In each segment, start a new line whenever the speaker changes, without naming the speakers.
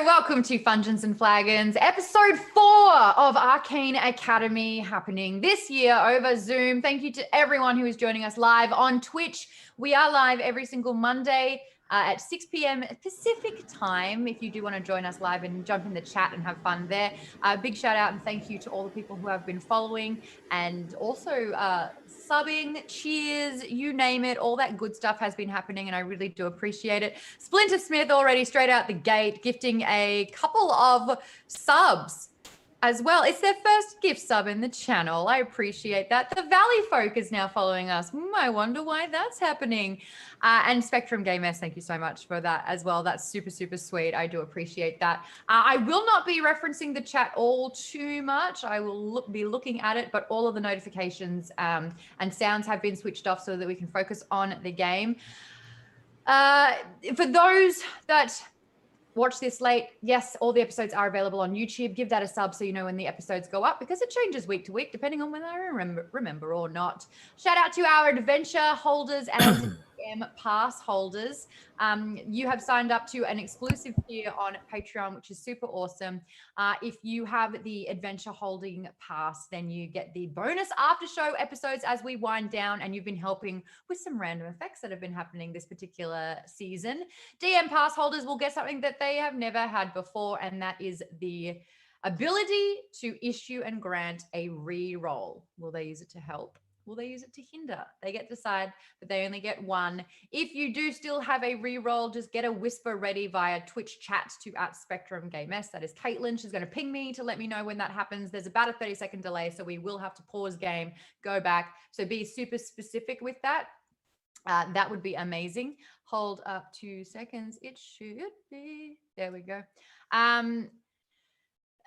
welcome to Fungeons and Flagons, episode 4 of Arcane Academy, happening this year over Zoom. Thank you to everyone who is joining us live on Twitch. We are live every single Monday at 6 p.m. Pacific time. If you do want to join us live and jump in the chat and have fun there. Big shout out and thank you to all the people who have been following and also subbing, cheers, you name it. All that good stuff has been happening and I really do appreciate it. Splinter Smith already straight out the gate gifting a couple of subs as well. It's their first gift sub in the channel. I appreciate that. The Valley folk is now following us. I wonder why that's happening. And Spectrum Gamers, thank you so much for that as well. That's super, super sweet. I do appreciate that. I will not be referencing the chat all too much. I will be looking at it, but all of the notifications and sounds have been switched off so that we can focus on the game. For those that watch this late, yes, all the episodes are available on YouTube. Give that a sub so you know when the episodes go up, because it changes week to week depending on whether I remember or not. Shout out to our adventure holders and pass holders. You have signed up to an exclusive tier on Patreon, which is super awesome. If you have the adventure holding pass, then you get the bonus after show episodes as we wind down, and you've been helping with some random effects that have been happening this particular season. DM pass holders will get something that they have never had before, and that is the ability to issue and grant a re-roll. Will they use it to help? Will they use it to hinder? They get to decide, but they only get one. If you do still have a re-roll, just get a whisper ready via Twitch chat to @SpectrumGameS. That is Caitlin. She's going to ping me to let me know when that happens. There's about a 30-second delay, so we will have to pause game, go back. So be super specific with that. That would be amazing. Hold up 2 seconds. It should be. There we go.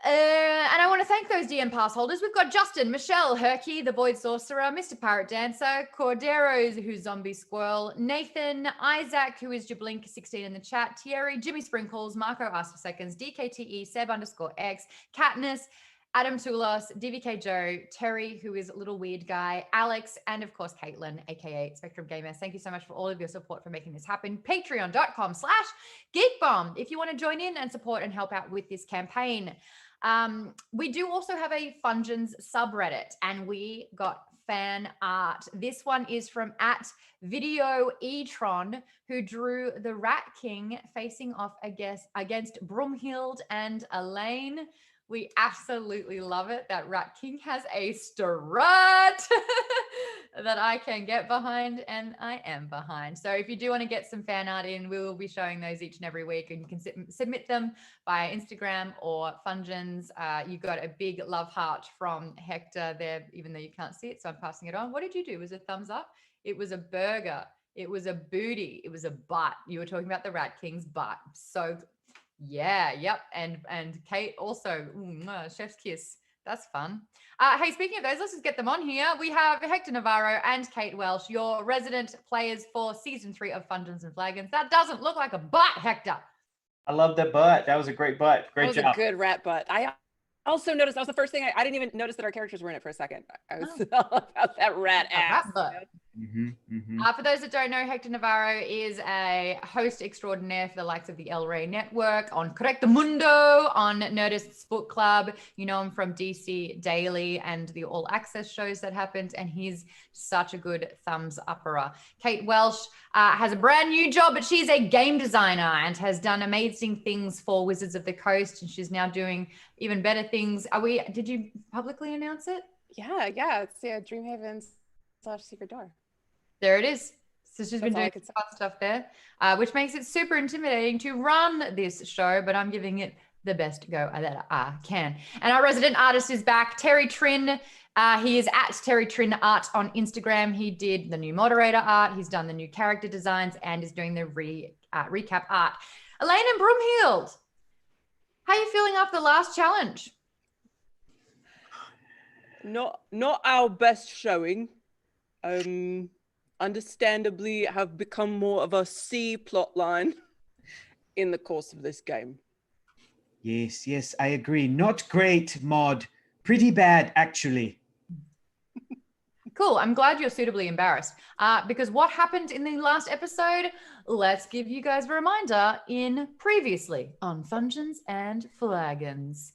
And I want to thank those DM pass holders. We've got Justin, Michelle, Herky, the Void Sorcerer, MrPiratedancer, Cordero, who's Zombie Squirrel, Nathan, Isaac, who is Jablink16 in the chat, Thierry, Jimmy Sprinkles, Marco Asked for Seconds, DKTE, Seb_X, Catniss, Adam Tulos, dvkJoe, Terry, who is Little Weird Guy, Alex, and of course, Caitlin, aka Spectrum Gamers. Thank you so much for all of your support for making this happen. Patreon.com/Geekbomb if you want to join in and support and help out with this campaign. We do also have a Fungeons subreddit, and we got fan art. This one is from @VideoEtron, who drew the Rat King facing off against Brumhild and Elaine. We absolutely love it. That Rat King has a strut that I can get behind, and I am behind. So if you do want to get some fan art in, we will be showing those each and every week, and you can submit them via Instagram or Fungeons. You got a big love heart from Hector there, even though you can't see it, so I'm passing it on. What did you do? Was it a thumbs up? It was a burger. It was a booty. It was a butt. You were talking about the Rat King's butt. So yeah, yep. And Kate also, chef's kiss. That's fun. Hey, speaking of those, let's just get them on here. We have Hector Navarro and Kate Welsh, your resident players for season 3 of Fungeons and Flagons. That doesn't look like a butt, Hector.
I love that butt. That was a great butt. Great job.
That was a good rat butt. I also noticed, that was the first thing, I didn't even notice that our characters were in it for a second. I was all about that rat ass.
For those that don't know, Hector Navarro is a host extraordinaire for the likes of the El Rey Network, on Correcto Mundo, on Nerdists Book Club. You know him from DC Daily and the All Access shows that happened, and he's such a good thumbs upper. Kate Welsh has a brand new job, but she's a game designer and has done amazing things for Wizards of the Coast, and she's now doing even better things. Did you publicly announce it?
Yeah, it's Dreamhaven/Secret Door.
There it is. So she's been doing fun stuff there, which makes it super intimidating to run this show, but I'm giving it the best go that I can. And our resident artist is back, Terry Trin. He is @TerryTrinArt on Instagram. He did the new moderator art. He's done the new character designs and is doing the recap art. Elaine and Brumhild, how are you feeling after the last challenge?
Not our best showing. Understandably have become more of a C plot line in the course of this game.
Yes, I agree. Not great, Maude. Pretty bad, actually.
Cool. I'm glad you're suitably embarrassed. Because what happened in the last episode? Let's give you guys a reminder in previously on Fungeons and Flagons.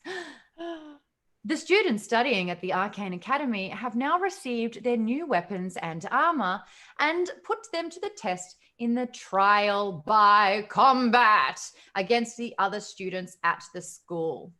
The students studying at the Arcane Academy have now received their new weapons and armor and put them to the test in the trial by combat against the other students at the school.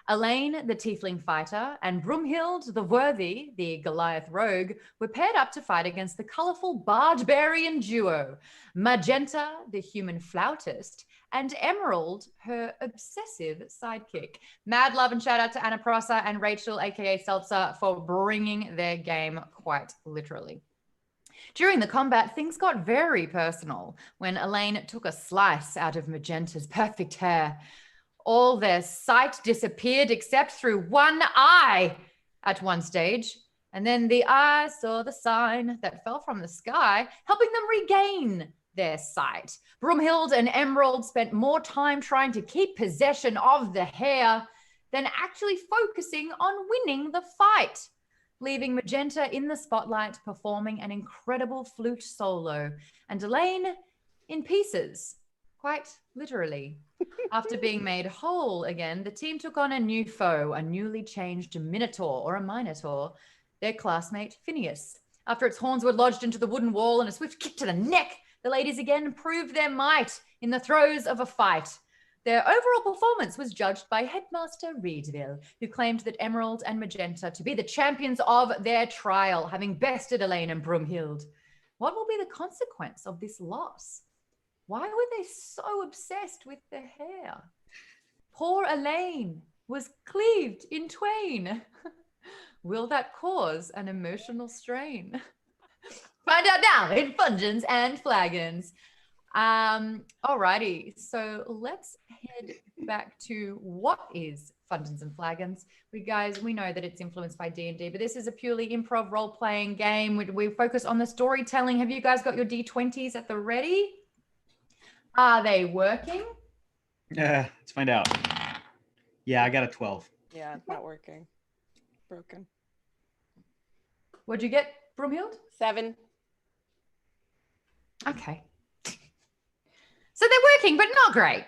Elaine, the tiefling fighter, and Brumhild, the worthy, the Goliath rogue, were paired up to fight against the colorful barbarian duo, Magenta, the human flautist, and Emerald, her obsessive sidekick. Mad love and shout out to Anna Prosser and Rachel, aka Seltzer, for bringing their game quite literally. During the combat, things got very personal when Elaine took a slice out of Magenta's perfect hair. All their sight disappeared except through one eye at one stage. And then the eye saw the sign that fell from the sky, helping them regain their sight. Brumhild and Emerald spent more time trying to keep possession of the hair than actually focusing on winning the fight, leaving Magenta in the spotlight performing an incredible flute solo and Elaine in pieces, quite literally. After being made whole again, the team took on a new foe, a newly changed Minotaur or a Minotaur, their classmate Phineas. After its horns were lodged into the wooden wall and a swift kick to the neck, the ladies again proved their might in the throes of a fight. Their overall performance was judged by Headmaster Reedville, who claimed that Emerald and Magenta to be the champions of their trial, having bested Elaine and Brumhild. What will be the consequence of this loss? Why were they so obsessed with their hair? Poor Elaine was cleaved in twain. Will that cause an emotional strain? Find out now in Fungeons and Flagons. Alrighty, so let's head back to what is Fungeons and Flagons. We know that it's influenced by D&D, but this is a purely improv role-playing game. We focus on the storytelling. Have you guys got your D20s at the ready? Are they working?
Let's find out. Yeah, I got a 12.
Yeah, not working. Broken.
What'd you get, Brumhild?
7.
Okay. So they're working, but not great.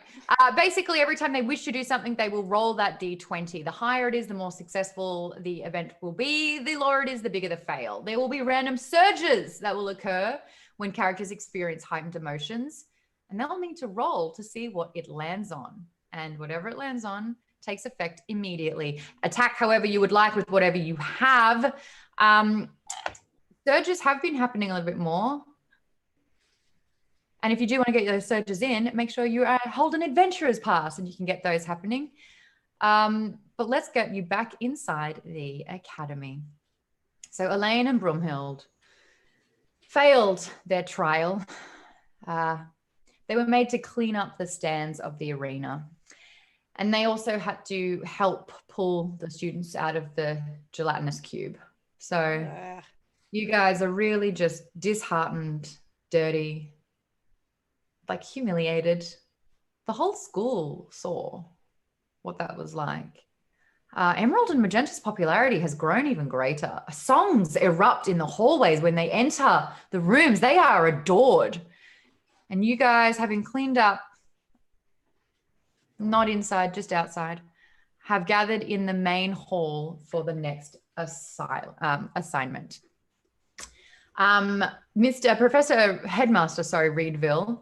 Basically, every time they wish to do something, they will roll that D20. The higher it is, the more successful the event will be. The lower it is, the bigger the fail. There will be random surges that will occur when characters experience heightened emotions, and they'll need to roll to see what it lands on. And whatever it lands on takes effect immediately. Attack however you would like with whatever you have. Surges have been happening a little bit more. And if you do want to get those surges in, make sure you hold an adventurer's pass and you can get those happening. But let's get you back inside the academy. So Elaine and Brumhild failed their trial. They were made to clean up the stands of the arena. And they also had to help pull the students out of the gelatinous cube. So you guys are really just disheartened, dirty, like humiliated. The whole school saw what that was like. Emerald and Magenta's popularity has grown even greater. Songs erupt in the hallways when they enter the rooms. They are adored. And you guys, having cleaned up, not inside, just outside, have gathered in the main hall for the next assignment. Headmaster Reedville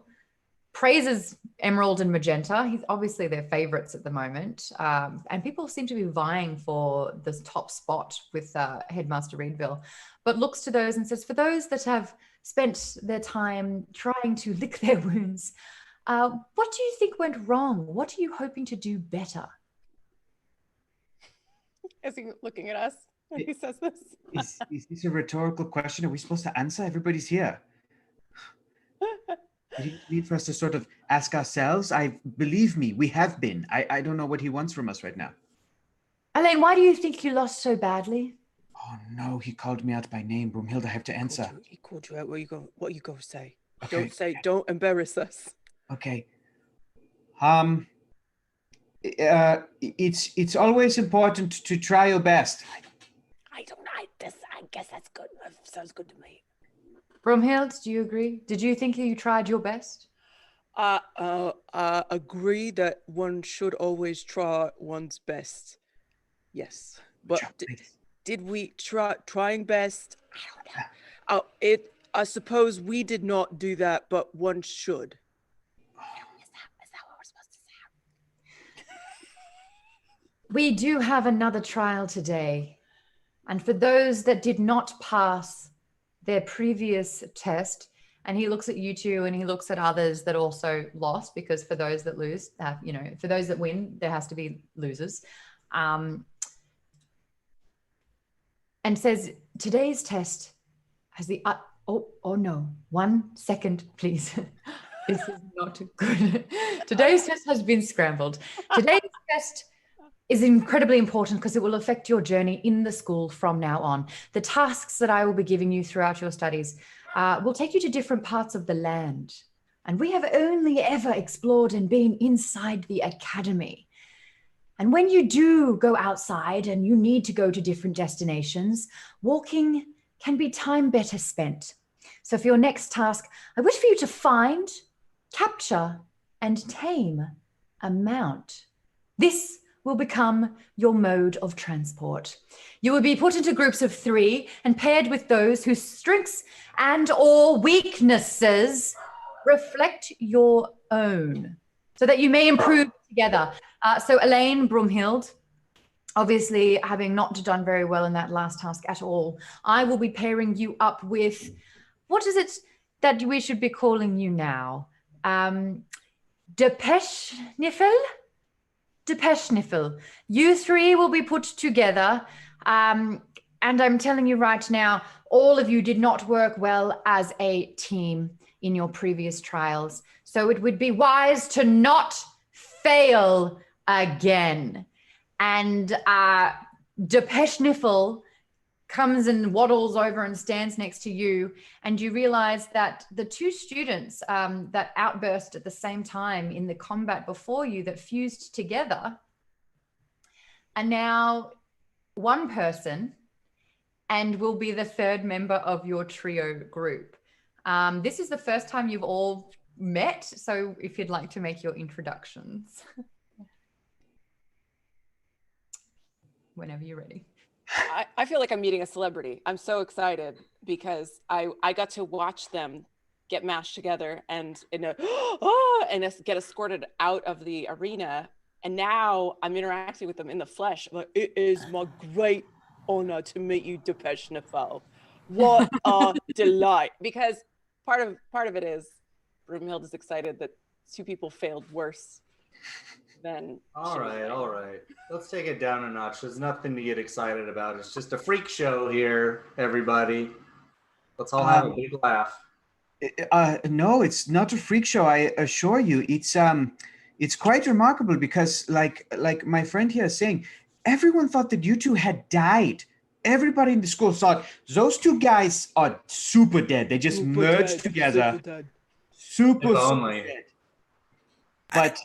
praises Emerald and Magenta. He's obviously their favorites at the moment. And people seem to be vying for this top spot with Headmaster Reedville, but looks to those and says, for those that have spent their time trying to lick their wounds, what do you think went wrong? What are you hoping to do better?
Is he looking at us when he says this?
Is this a rhetorical question? Are we supposed to answer? Everybody's here. You need for us to sort of ask ourselves. Believe me, we have been. I don't know what he wants from us right now.
Elaine, why do you think you lost so badly?
Oh no, he called me out by name. Brumhild, I have to answer.
He called you out. What are you going to say?
Okay.
Don't embarrass us.
Okay. It's always important to try your best.
I
I guess that's good. That sounds good to me.
Brumhild, do you agree? Did you think you tried your best?
Agree that one should always try one's best. Yes, but did we trying best? I don't know. I suppose we did not do that, but one should.
Is that what we're supposed to say?
We do have another trial today. And for those that did not pass their previous test, and he looks at you two and he looks at others that also lost, because for those that lose, for those that win, there has to be losers. And says, today's test has the, oh no, 1 second, please. This is not good. Today's test has been scrambled. Today's test is incredibly important because it will affect your journey in the school from now on. The tasks that I will be giving you throughout your studies will take you to different parts of the land. And we have only ever explored and been inside the academy. And when you do go outside and you need to go to different destinations, walking can be time better spent. So for your next task, I wish for you to find, capture, and tame a mount. This will become your mode of transport. You will be put into groups of 3 and paired with those whose strengths and or weaknesses reflect your own, so that you may improve together. So Elaine, Brumhild, obviously having not done very well in that last task at all, I will be pairing you up with, what is it that we should be calling you now? Depeche-niffle? Depeche-niffle. You 3 will be put together. And I'm telling you right now, all of you did not work well as a team in your previous trials. So it would be wise to not fail again. And Depeche-niffle comes and waddles over and stands next to you, and you realize that the 2 students that outburst at the same time in the combat before you that fused together are now one person and will be the 3rd member of your trio group. This is the first time you've all met, so if you'd like to make your introductions. Whenever you're ready.
I feel like I'm meeting a celebrity. I'm so excited because I got to watch them get mashed together and get escorted out of the arena. And now I'm interacting with them in the flesh. Like, it is my great honor to meet you, Depeche-niffle. What a delight. Because part of it is Brumhild is excited that 2 people failed worse than
all right. Let's take it down a notch. There's nothing to get excited about. It's just a freak show here, everybody. Let's all have a big laugh.
No, it's not a freak show. I assure you, it's quite remarkable because, like my friend here is saying, everyone thought that you 2 had died. Everybody in the school thought those 2 guys are super dead. They just merged together. Super dead. But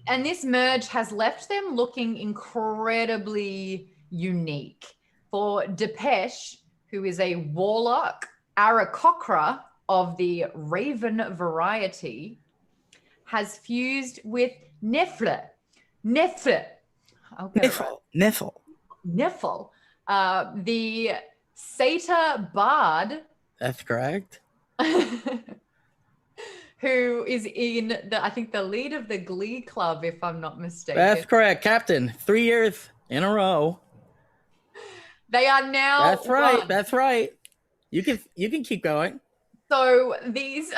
this merge has left them looking incredibly unique. For Depeche, who is a warlock, Aarakocra of the Raven variety, has fused with Niffle, the Satyr Bard.
That's correct.
Who is in I think the lead of the Glee Club, if I'm not mistaken.
That's correct, Captain. 3 years in a row.
They are now.
That's right. One. That's right. You can keep going.
So these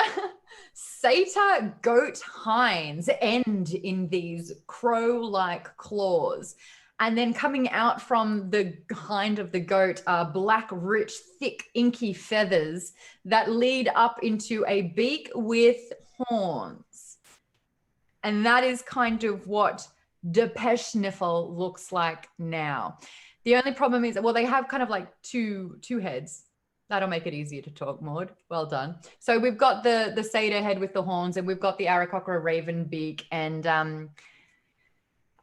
satyr goat hinds end in these crow-like claws. And then coming out from the hind of the goat are black, rich, thick, inky feathers that lead up into a beak with horns. And that is kind of what Depeche-niffle looks like now. The only problem is, well, they have kind of like two heads. That'll make it easier to talk, Maude. Well done. So we've got the satyr head with the horns, and we've got the Aarakocra raven beak, and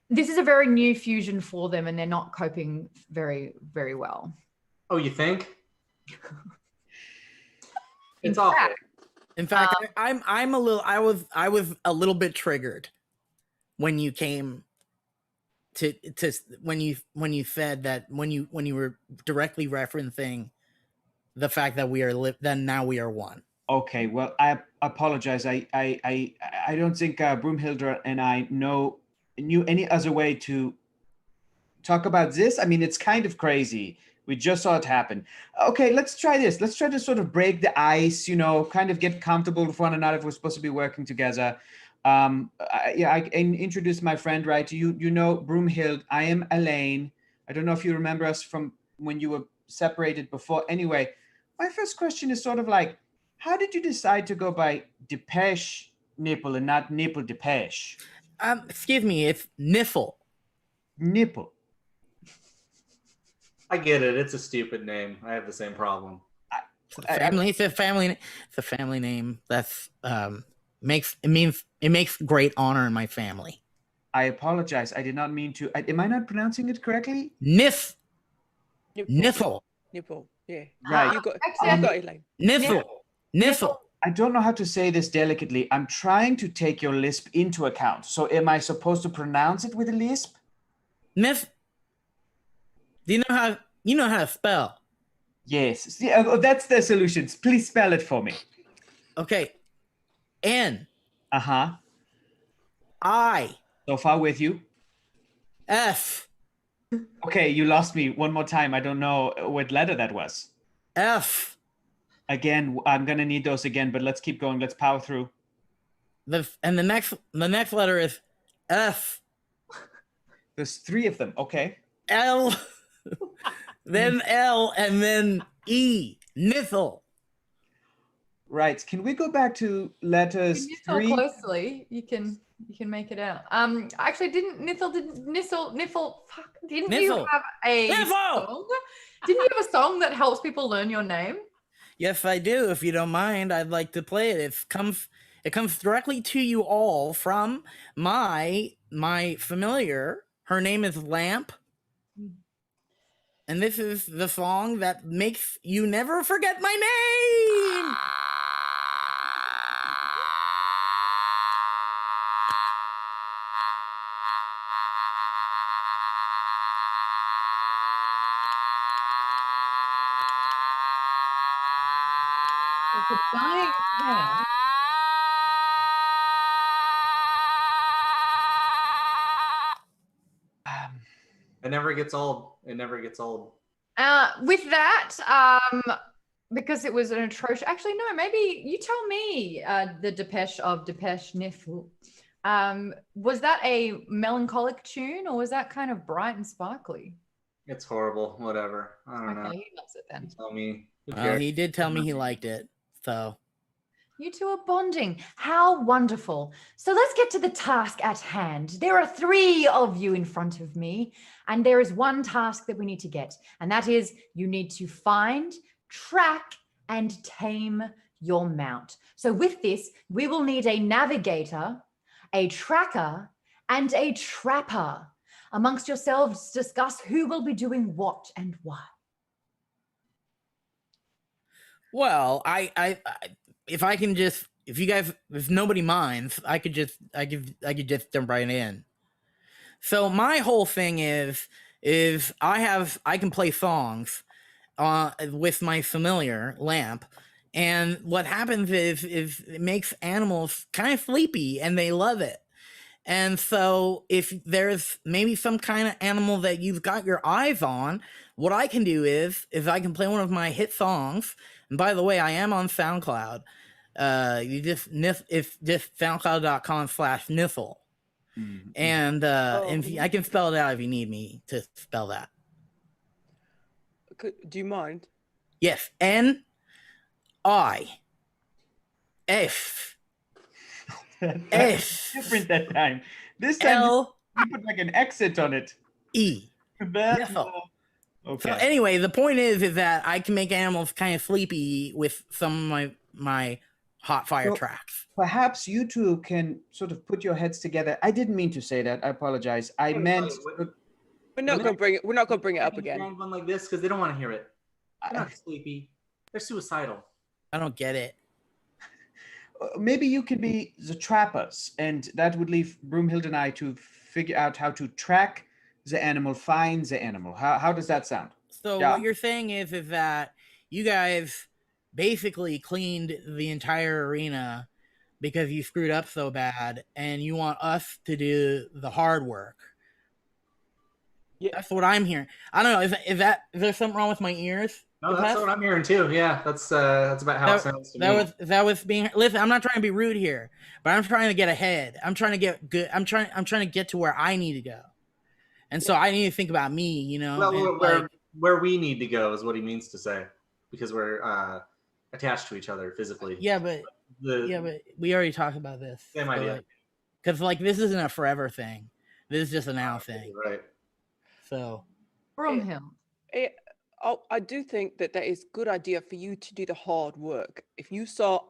this is a very new fusion for them, and they're not coping very, very well.
Oh, you think? It's
In
awful.
fact,
In fact, I'm a little. I was a little bit triggered when you came to when you said that when you were directly referencing the fact that we are then now we are one.
Okay, well, I apologize. I don't think Broomhilda and I knew any other way to talk about this. I mean, it's kind of crazy. We just saw it happen. Okay, let's try this. Let's try to sort of break the ice, kind of get comfortable with one another if we're supposed to be working together. I introduced my friend, right? You know Broomhild. I am Elaine. I don't know if you remember us from when you were separated before. Anyway, my first question is sort of like, how did you decide to go by Depeche Nipple and not Nipple Depeche?
Excuse me, it's Niffle.
Nipple.
Oh.
I get it. It's a stupid name. I have the same problem.
It's a family name. That's it makes great honor in my family.
I apologize. I did not mean to. Am I not pronouncing it correctly?
Niffle.
Nipple. Yeah.
Right.
You got
Actually,
it, Lane.
Niffle.
I don't know how to say this delicately. I'm trying to take your lisp into account. So am I supposed to pronounce it with a lisp?
Niff. Do you know how to spell?
Yes. That's the solution. Please spell it for me.
Okay. N.
Uh-huh.
I.
So far with you.
F.
Okay, you lost me one more time. I don't know what letter that was.
F.
Again, I'm gonna need those again, but let's keep going. Let's power through.
The next letter is F.
There's 3 of them. Okay.
L. Then L and then E. Nithel.
Right. Can we go back to letters
if you talk
3?
closely, you can make it out. Actually, didn't you have a
Niffle!
song? Didn't you have a song that helps people learn your name?
Yes, I do. If you don't mind, I'd like to play it. It comes directly to you all from my familiar. Her name is Lamp. And this is the song that makes you never forget my name.
It's a dying sound.
It never gets old. It never gets old.
With that, because it was an atrocious. Actually, no. Maybe you tell me. The Depeche of Depeche Niffle. Was that a melancholic tune, or was that kind of bright and sparkly?
It's horrible. Whatever. I don't know.
Okay, he loves it then.
You tell me. Who
Well,
cares?
he did tell me he liked it. So
You two are bonding. How wonderful. So let's get to the task at hand. There are 3 of you in front of me, and there is one task that we need to get, and that is you need to find, track, and tame your mount. So with this, we will need a navigator, a tracker, and a trapper. Amongst yourselves, discuss who will be doing what and why.
well, I if nobody minds, I could just jump right in. So my whole thing is I can play songs with my familiar Lamp, and what happens is it makes animals kind of sleepy and they love it. And so if there's maybe some kind of animal that you've got your eyes on, what I can do is I can play one of my hit songs. And by the way, I am on SoundCloud. It's just soundcloud.com/niffle.
Mm-hmm.
And I can spell it out if you need me to spell that.
Do you mind?
Yes, NIF. F
Different that time. This time
L
you put like an accent on it.
E. Niffle.
Okay.
So anyway, the point is that I can make animals kind of sleepy with some of my hot fire
So-
tracks.
Perhaps you two can sort of put your heads together. I didn't mean to say that. I apologize. I meant.
We're not gonna bring it. We're not gonna bring it up again.
One like this because they don't want to hear it. They're not sleepy. They're suicidal.
I don't get it.
Maybe you can be the trappers, and that would leave Broomhild and I to figure out how to track the animal, find the animal. How does that sound?
So
Yeah.
what you're saying is that you guys basically cleaned the entire arena because you screwed up so bad, and you want us to do the hard work.
Yeah.
That's what I'm hearing. I don't know. Is there something wrong with my ears?
No, that's what I'm hearing too. Yeah, that's about how it sounds to me.
That was being. Listen, I'm not trying to be rude here, but I'm trying to get ahead. I'm trying to get good. I'm trying to get to where I need to go, and so I need to think about me. You know,
well, where we need to go is what he means to say, because we're attached to each other physically.
Yeah, but we already talked about this.
Same idea.
Because this isn't a forever thing. This is just a now thing.
Right.
So,
Broomhild.
I do think that is a good idea for you to do the hard work. If you saw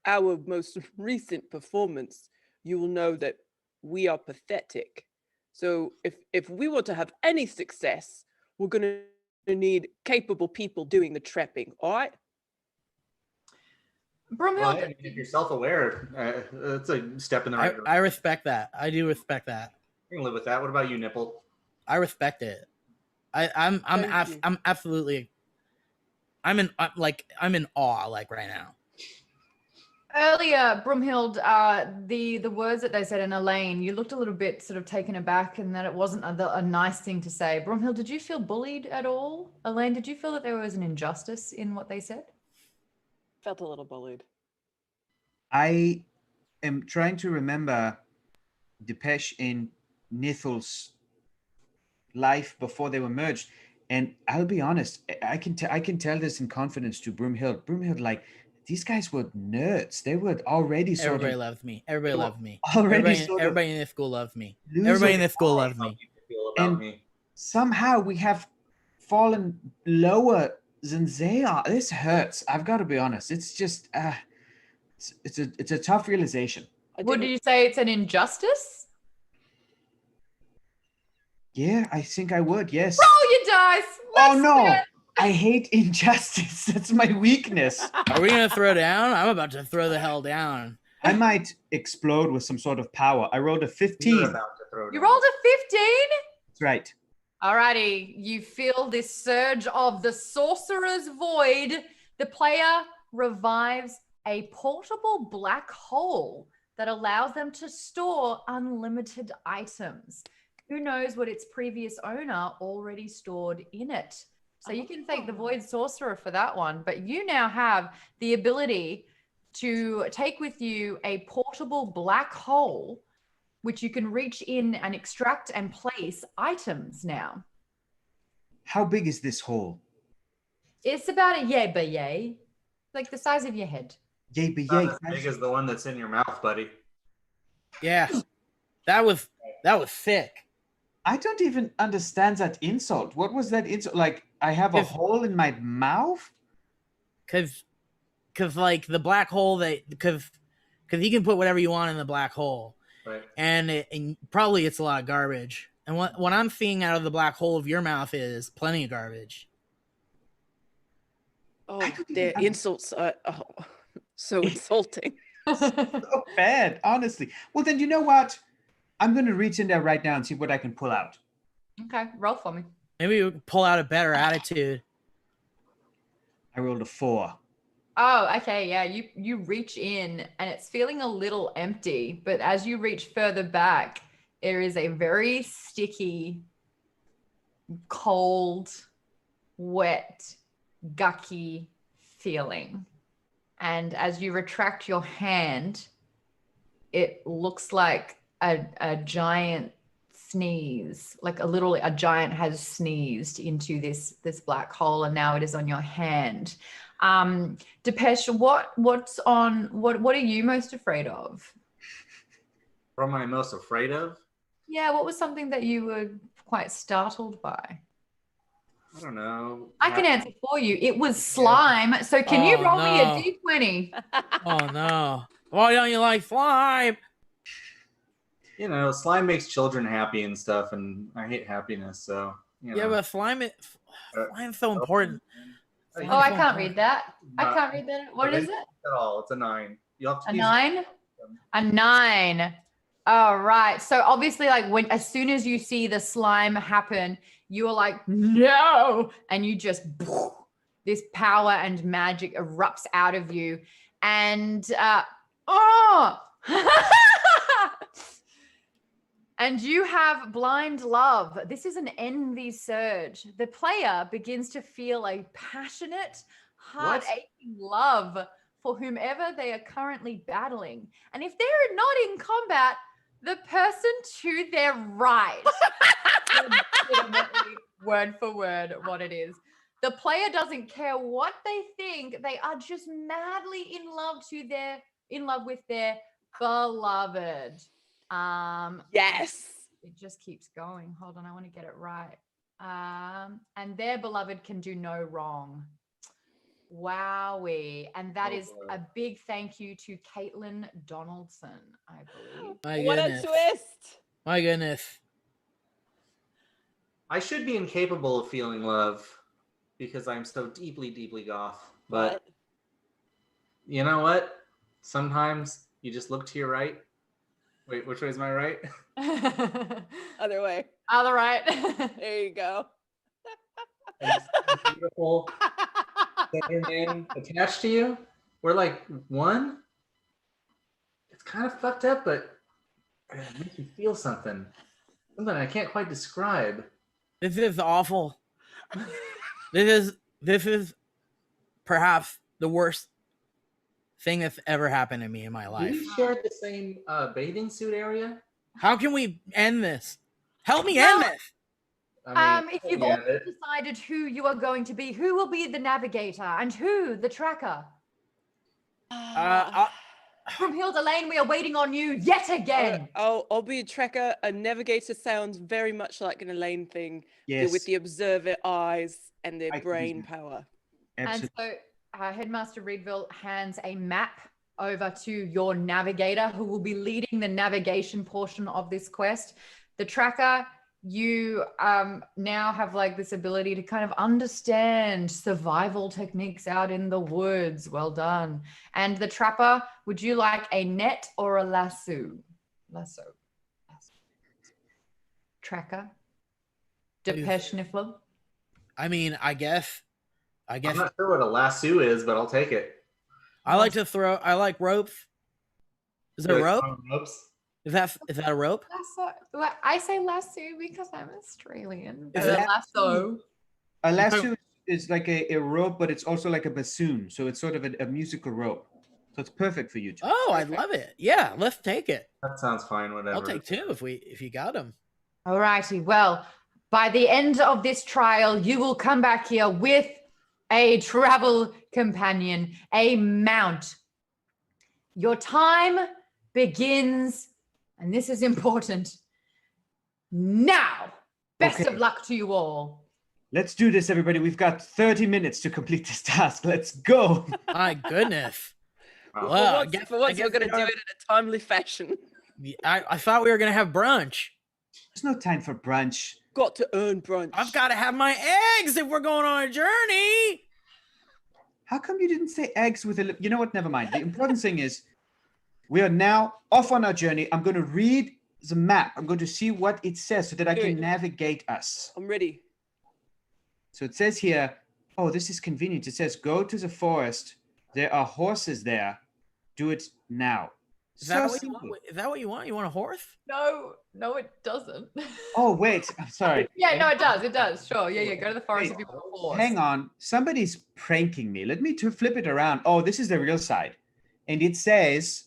our most recent performance, you will know that we are pathetic. So if we want to have any success, we're going to need capable people doing the trapping, all right?
Broomhild.
Well, if you're self-aware, that's a step in the right direction.
I respect that. I do respect that.
You can live with that. What about you, Nipple?
I respect it. I'm absolutely. I'm in awe right now.
Earlier, Broomhild, the words that they said in Elaine, you looked a little bit sort of taken aback, and that it wasn't a nice thing to say. Broomhild, did you feel bullied at all? Elaine, did you feel that there was an injustice in what they said?
Felt a little bullied.
I am trying to remember Depeche in Nithal's life before they were merged, and I'll be honest, I can tell this in confidence to Broomhild. Broomhild, like, these guys were nerds. They were already
Everybody loved me. Everybody loved me.
Already
everybody in this school loved me. Everybody in this school loved me.
And somehow we have fallen lower than they are. This hurts. I've got to be honest. It's just it's a tough realization.
Would you say it's an injustice?
Yeah, I think I would. Yes.
Roll your dice.
Oh no! I hate injustice. That's my weakness.
Are we gonna throw down? I'm about to throw the hell down.
I might explode with some sort of power. I rolled a 15.
You rolled a 15?
That's right.
Alrighty, you feel this surge of the Sorcerer's Void. The player revives a portable black hole that allows them to store unlimited items. Who knows what its previous owner already stored in it? So you can thank the Void Sorcerer for that one. But you now have the ability to take with you a portable black hole, which you can reach in and extract and place items now.
How big is this hole?
It's about a yay by yay, like the size of your head.
Yay by
Not
yay.
as big as the one that's in your mouth, buddy.
Yeah, that was sick.
I don't even understand that insult. What was that insult? Like, I have a hole in my mouth?
Cause like the black hole because you can put whatever you want in the black hole,
Right.
and probably it's a lot of garbage. And what I'm seeing out of the black hole of your mouth is plenty of garbage.
Oh, their insults are so insulting.
So bad, honestly. Well, then you know what? I'm going to reach in there right now and see what I can pull out.
Okay, roll for me.
Maybe we can pull out a better attitude.
I rolled a 4.
Oh, okay, yeah. You reach in and it's feeling a little empty, but as you reach further back, there is a very sticky, cold, wet, gucky feeling. And as you retract your hand, it looks like a giant sneeze, like a giant has sneezed into this black hole, and now it is on your hand. Depeche, what are you most afraid of?
What am I most afraid of?
Yeah, what was something that you were quite startled by?
I don't know.
I can answer for you. It was slime. So can you roll me a D20?
Oh no. Why don't you like slime?
You know, slime makes children happy and stuff, and I hate happiness, so you know.
Yeah, but slime's so important.
Oh, I can't read that. I
Not-
can't read that. What is it?
At all. It's a 9. You'll have to
A
use
9? A 9. All right. So obviously, like as soon as you see the slime happen, you are like, no, and you just this power and magic erupts out of you, and and you have blind love. This is an envy surge. The player begins to feel a passionate, heart-aching love for whomever they are currently battling. And if they're not in combat, the person to their right, legitimately, word for word, what it is. The player doesn't care what they think. They are just madly in love with their beloved.
Yes.
It just keeps going. Hold on, I want to get it right. And their beloved can do no wrong. Wowee. And that is a big thank you to Caitlin Donaldson, I believe.
My
What a
goodness.
twist.
My goodness.
I should be incapable of feeling love because I'm so deeply, deeply goth. But you know what? Sometimes you just look to your right. Wait, which way is my right?
Other way.
Other right.
There you go.
And you see a beautiful man attached to you. We're like one. It's kind of fucked up, but it makes you feel something. Something I can't quite describe.
This is awful. This is perhaps the worst thing that's ever happened to me in my life.
We shared the same bathing suit area.
How can we end this? Help me end this.
I mean,
If you've all decided who you are going to be, who will be the navigator and who the tracker? From Hilda Lane, we are waiting on you yet again.
I'll be a tracker. A navigator sounds very much like an Elaine thing.
Yes.
With the observer eyes and their
I can
brain
do that.
power.
Absolutely.
And so Headmaster Reedville hands a map over to your navigator who will be leading the navigation portion of this quest. The tracker, you now have like this ability to kind of understand survival techniques out in the woods. Well done. And the trapper, would you like a net or a lasso? Lasso. Tracker. Depeche Niffler.
I mean, I guess
I'm not sure what a lasso is, but I'll take it.
I like to throw. I like ropes. Is there a rope?
Ropes?
Is that a rope?
Lasso. Well, I say lasso because I'm Australian.
Is
But
that-
lasso.
A lasso is like a rope, but it's also like a bassoon. So it's sort of a musical rope. So it's perfect for you two.
Oh, I love it. Yeah, let's take it.
That sounds fine. Whatever.
I'll take 2 if you got them.
All righty. Well, by the end of this trial, you will come back here with a travel companion, a mount. Your time begins, and this is important, now. Best
Okay.
of luck to you all.
Let's do this, everybody. We've got 30 minutes to complete this task. Let's go.
My goodness.
Wow.
Well,
For once, we're going to do it in a timely fashion.
I thought we were gonna have brunch.
There's no time for brunch.
Got to earn brunch.
I've got to have my eggs if we're going on a journey.
How come you didn't say eggs with a... You know what? Never mind. The important thing is we are now off on our journey. I'm going to read the map. I'm going to see what it says so that I
Do
can
it.
navigate us.
I'm ready.
So it says here, oh, this is convenient. It says, go to the forest. There are horses there. Do it now.
Is that
So
what you want?
simple.
Is that what you want? You want a horse?
No, it doesn't.
Oh, wait. I'm sorry.
Yeah, no, it does. It does. Sure. Yeah. Go to the forest if you want a horse.
Hang on. Somebody's pranking me. Let me flip it around. Oh, this is the real side. And it says,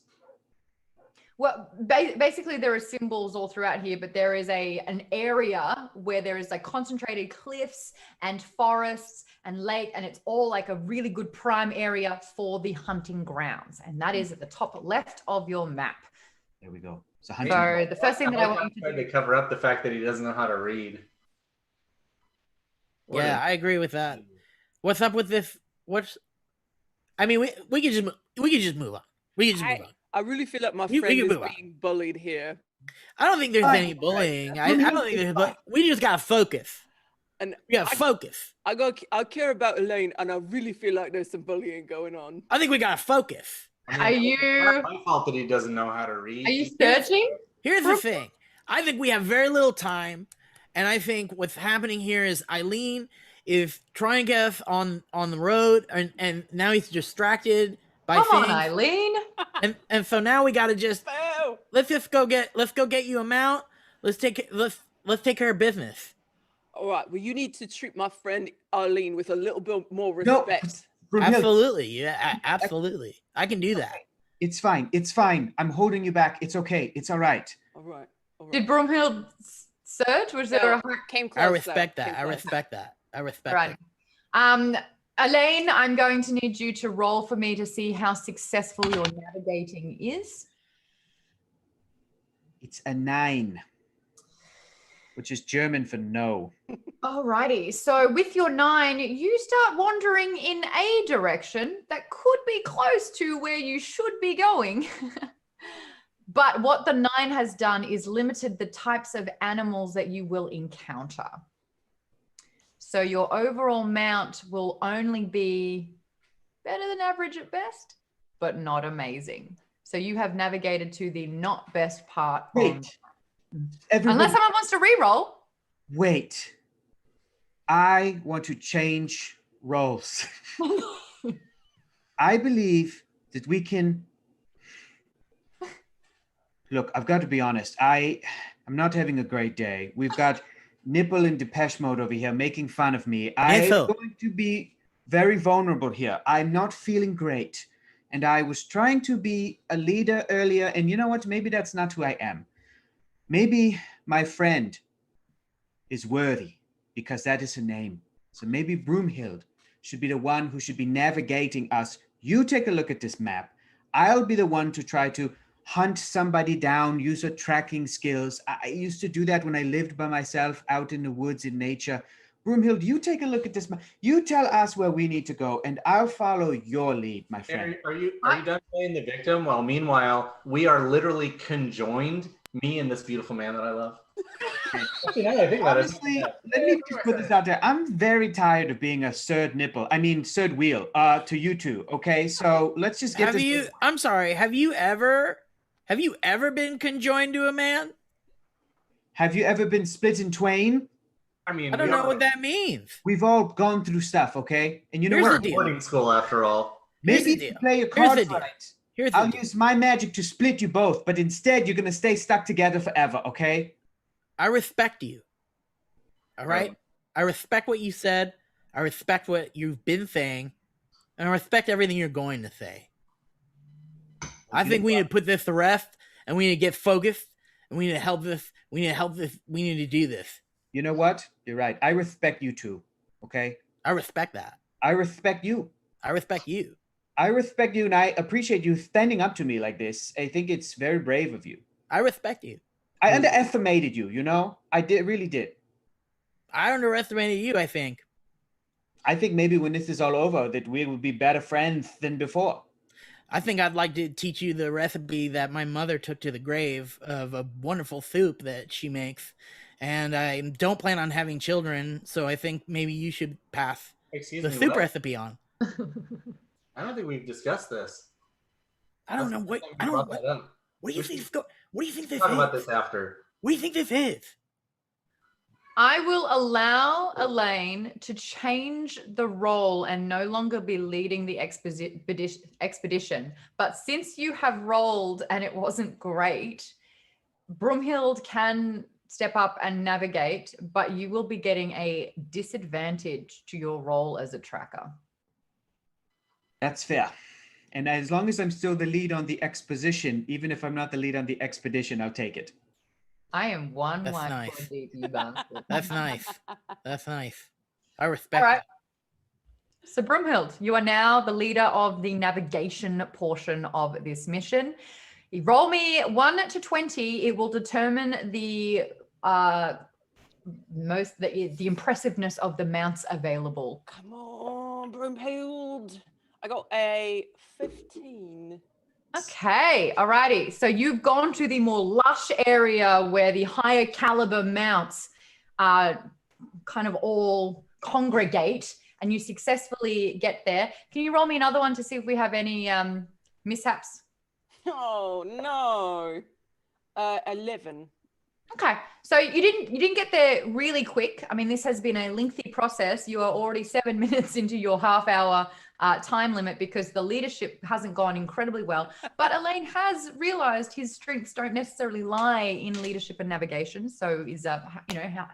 Well, basically there are symbols all throughout here, but there is an area where there is like concentrated cliffs and forests and lake, and it's all like a really good prime area for the hunting grounds. And that is at the top left of your map.
there we go. So hunting.
So the first thing that I want you
Trying
to
to
do.
cover up the fact that he doesn't know how to read. What
Yeah,
a-
I agree with that. What's up with this? I mean, we could just move on. We could just move on.
I really feel like my
We
friend
can
is
move on.
being bullied here.
I don't think there's
Fine.
any bullying. I
Bullying
don't think
is
there's.
fine.
But we just gotta focus.
And
Yeah, focus.
I care about Elaine, and I really feel like there's some bullying going on.
I think we gotta focus.
I mean,
Are
it's not
you
my fault that he doesn't know how to read.
are you searching?
Here's the thing. I think we have very little time, and I think what's happening here is Eileen is trying to get us on the road, and now he's distracted by
Come
things.
on, Eileen.
And so now we gotta just
Boo!
let's go get you a mount. Let's take care of business.
All right. Well, you need to treat my friend Arlene with a little bit more
No,
respect.
Broomhild,
Absolutely, yeah, absolutely. I can do that.
it's fine. It's fine. I'm holding you back. It's okay. It's all right.
All right. All right.
Did Broomhild search? Was there a
Came close.
I
though.
respect that.
Came
I
close.
respect that. I respect
right?
that.
Elaine, I'm going to need you to roll for me to see how successful your navigating is.
It's a 9, which is German for no.
Alrighty, so with your 9, you start wandering in a direction that could be close to where you should be going. But what the 9 has done is limited the types of animals that you will encounter. So your overall mount will only be better than average at best, but not amazing. So you have navigated to the not best part.
Wait.
Unless someone wants to re-roll.
Wait. I want to change roles. I believe that we can. Look, I've got to be honest. I'm not having a great day. We've got Nipple in Depeche Mode over here making fun of me. I'm going to be very vulnerable here. I'm not feeling great. And I was trying to be a leader earlier. And you know what? Maybe that's not who I am. Maybe my friend is worthy because that is her name. So maybe Broomhild should be the one who should be navigating us. You take a look at this map. I'll be the one to try to hunt somebody down, use her tracking skills. I used to do that when I lived by myself out in the woods in nature. Broomhild, you take a look at this map. You tell us where we need to go, and I'll follow your lead, my friend.
Are you done playing the victim? Well, meanwhile, we are literally conjoined, me and this beautiful man that I love. Actually, now that I think about it,
Honestly, let me just put this out there. I'm very tired of being a third wheel to you two. Okay, so let's just get this.
I'm sorry. Have you ever been conjoined to a man?
Have you ever been split in twain?
I mean,
I don't know what that means.
We've all gone through stuff, okay? And you know
Here's
what?
the deal.
boarding school after all.
Here's
Maybe
the
if you
deal.
play your
Here's
cards
the deal.
right,
Here's the
I'll
deal.
use my magic to split you both, but instead you're gonna stay stuck together forever, okay?
I respect you. All right? I respect what you said. I respect what you've been saying. And I respect everything you're going to say. I think we need to put this to rest, and we need to get focused, and we need to help this. We need to do this.
You know what? You're right. I respect you too, okay?
I respect that.
I respect you.
I respect you.
I respect you, and I appreciate you standing up to me like this. I think it's very brave of you.
I respect you.
I underestimated you, you know? Really did.
I underestimated you, I think.
I think maybe when this is all over that we will be better friends than before.
I think I'd like to teach you the recipe that my mother took to the grave of a wonderful soup that she makes. And I don't plan on having children, so I think maybe you should pass
Excuse
the
me,
soup
what?
recipe on.
I don't think we've discussed this.
I don't know
That's the
what
thing
I
we
don't.
brought that up.
What do you think? What do you think this
Talk
is?
about this after.
What do you think this is?
I will allow Elaine to change the role and no longer be leading the expedition. But since you have rolled and it wasn't great, Broomhild can step up and navigate, but you will be getting a disadvantage to your role as a tracker.
That's fair. And as long as I'm still the lead on the exposition, even if I'm not the lead on the expedition, I'll take it.
I am one
That's
white
nice.
point deep, you bastard.
That's nice. That's nice. I respect
All right.
that.
So Broomhild, you are now the leader of the navigation portion of this mission. You roll me 1 to 20. It will determine the impressiveness of the mounts available.
Come on, Broomhild. I got a 15.
Okay, alrighty. So you've gone to the more lush area where the higher caliber mounts kind of all congregate and you successfully get there. Can you roll me another one to see if we have any mishaps?
Oh no. 11.
Okay, so you didn't get there really quick. I mean, this has been a lengthy process. You are already 7 minutes into your half-hour time limit because the leadership hasn't gone incredibly well. But Elaine has realized his strengths don't necessarily lie in leadership and navigation, so is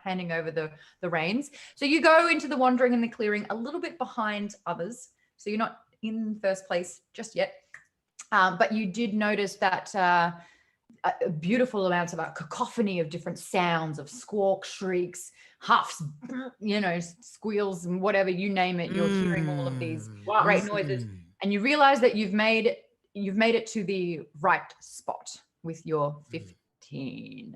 handing over the reins. So you go into the wandering and the clearing a little bit behind others. So you're not in first place just yet, but you did notice that. Beautiful amounts of a cacophony of different sounds of squawk, shrieks, huffs, squeals, and whatever you name it. You're hearing all of these great noises, and you realize that you've made it to the right spot with your 15.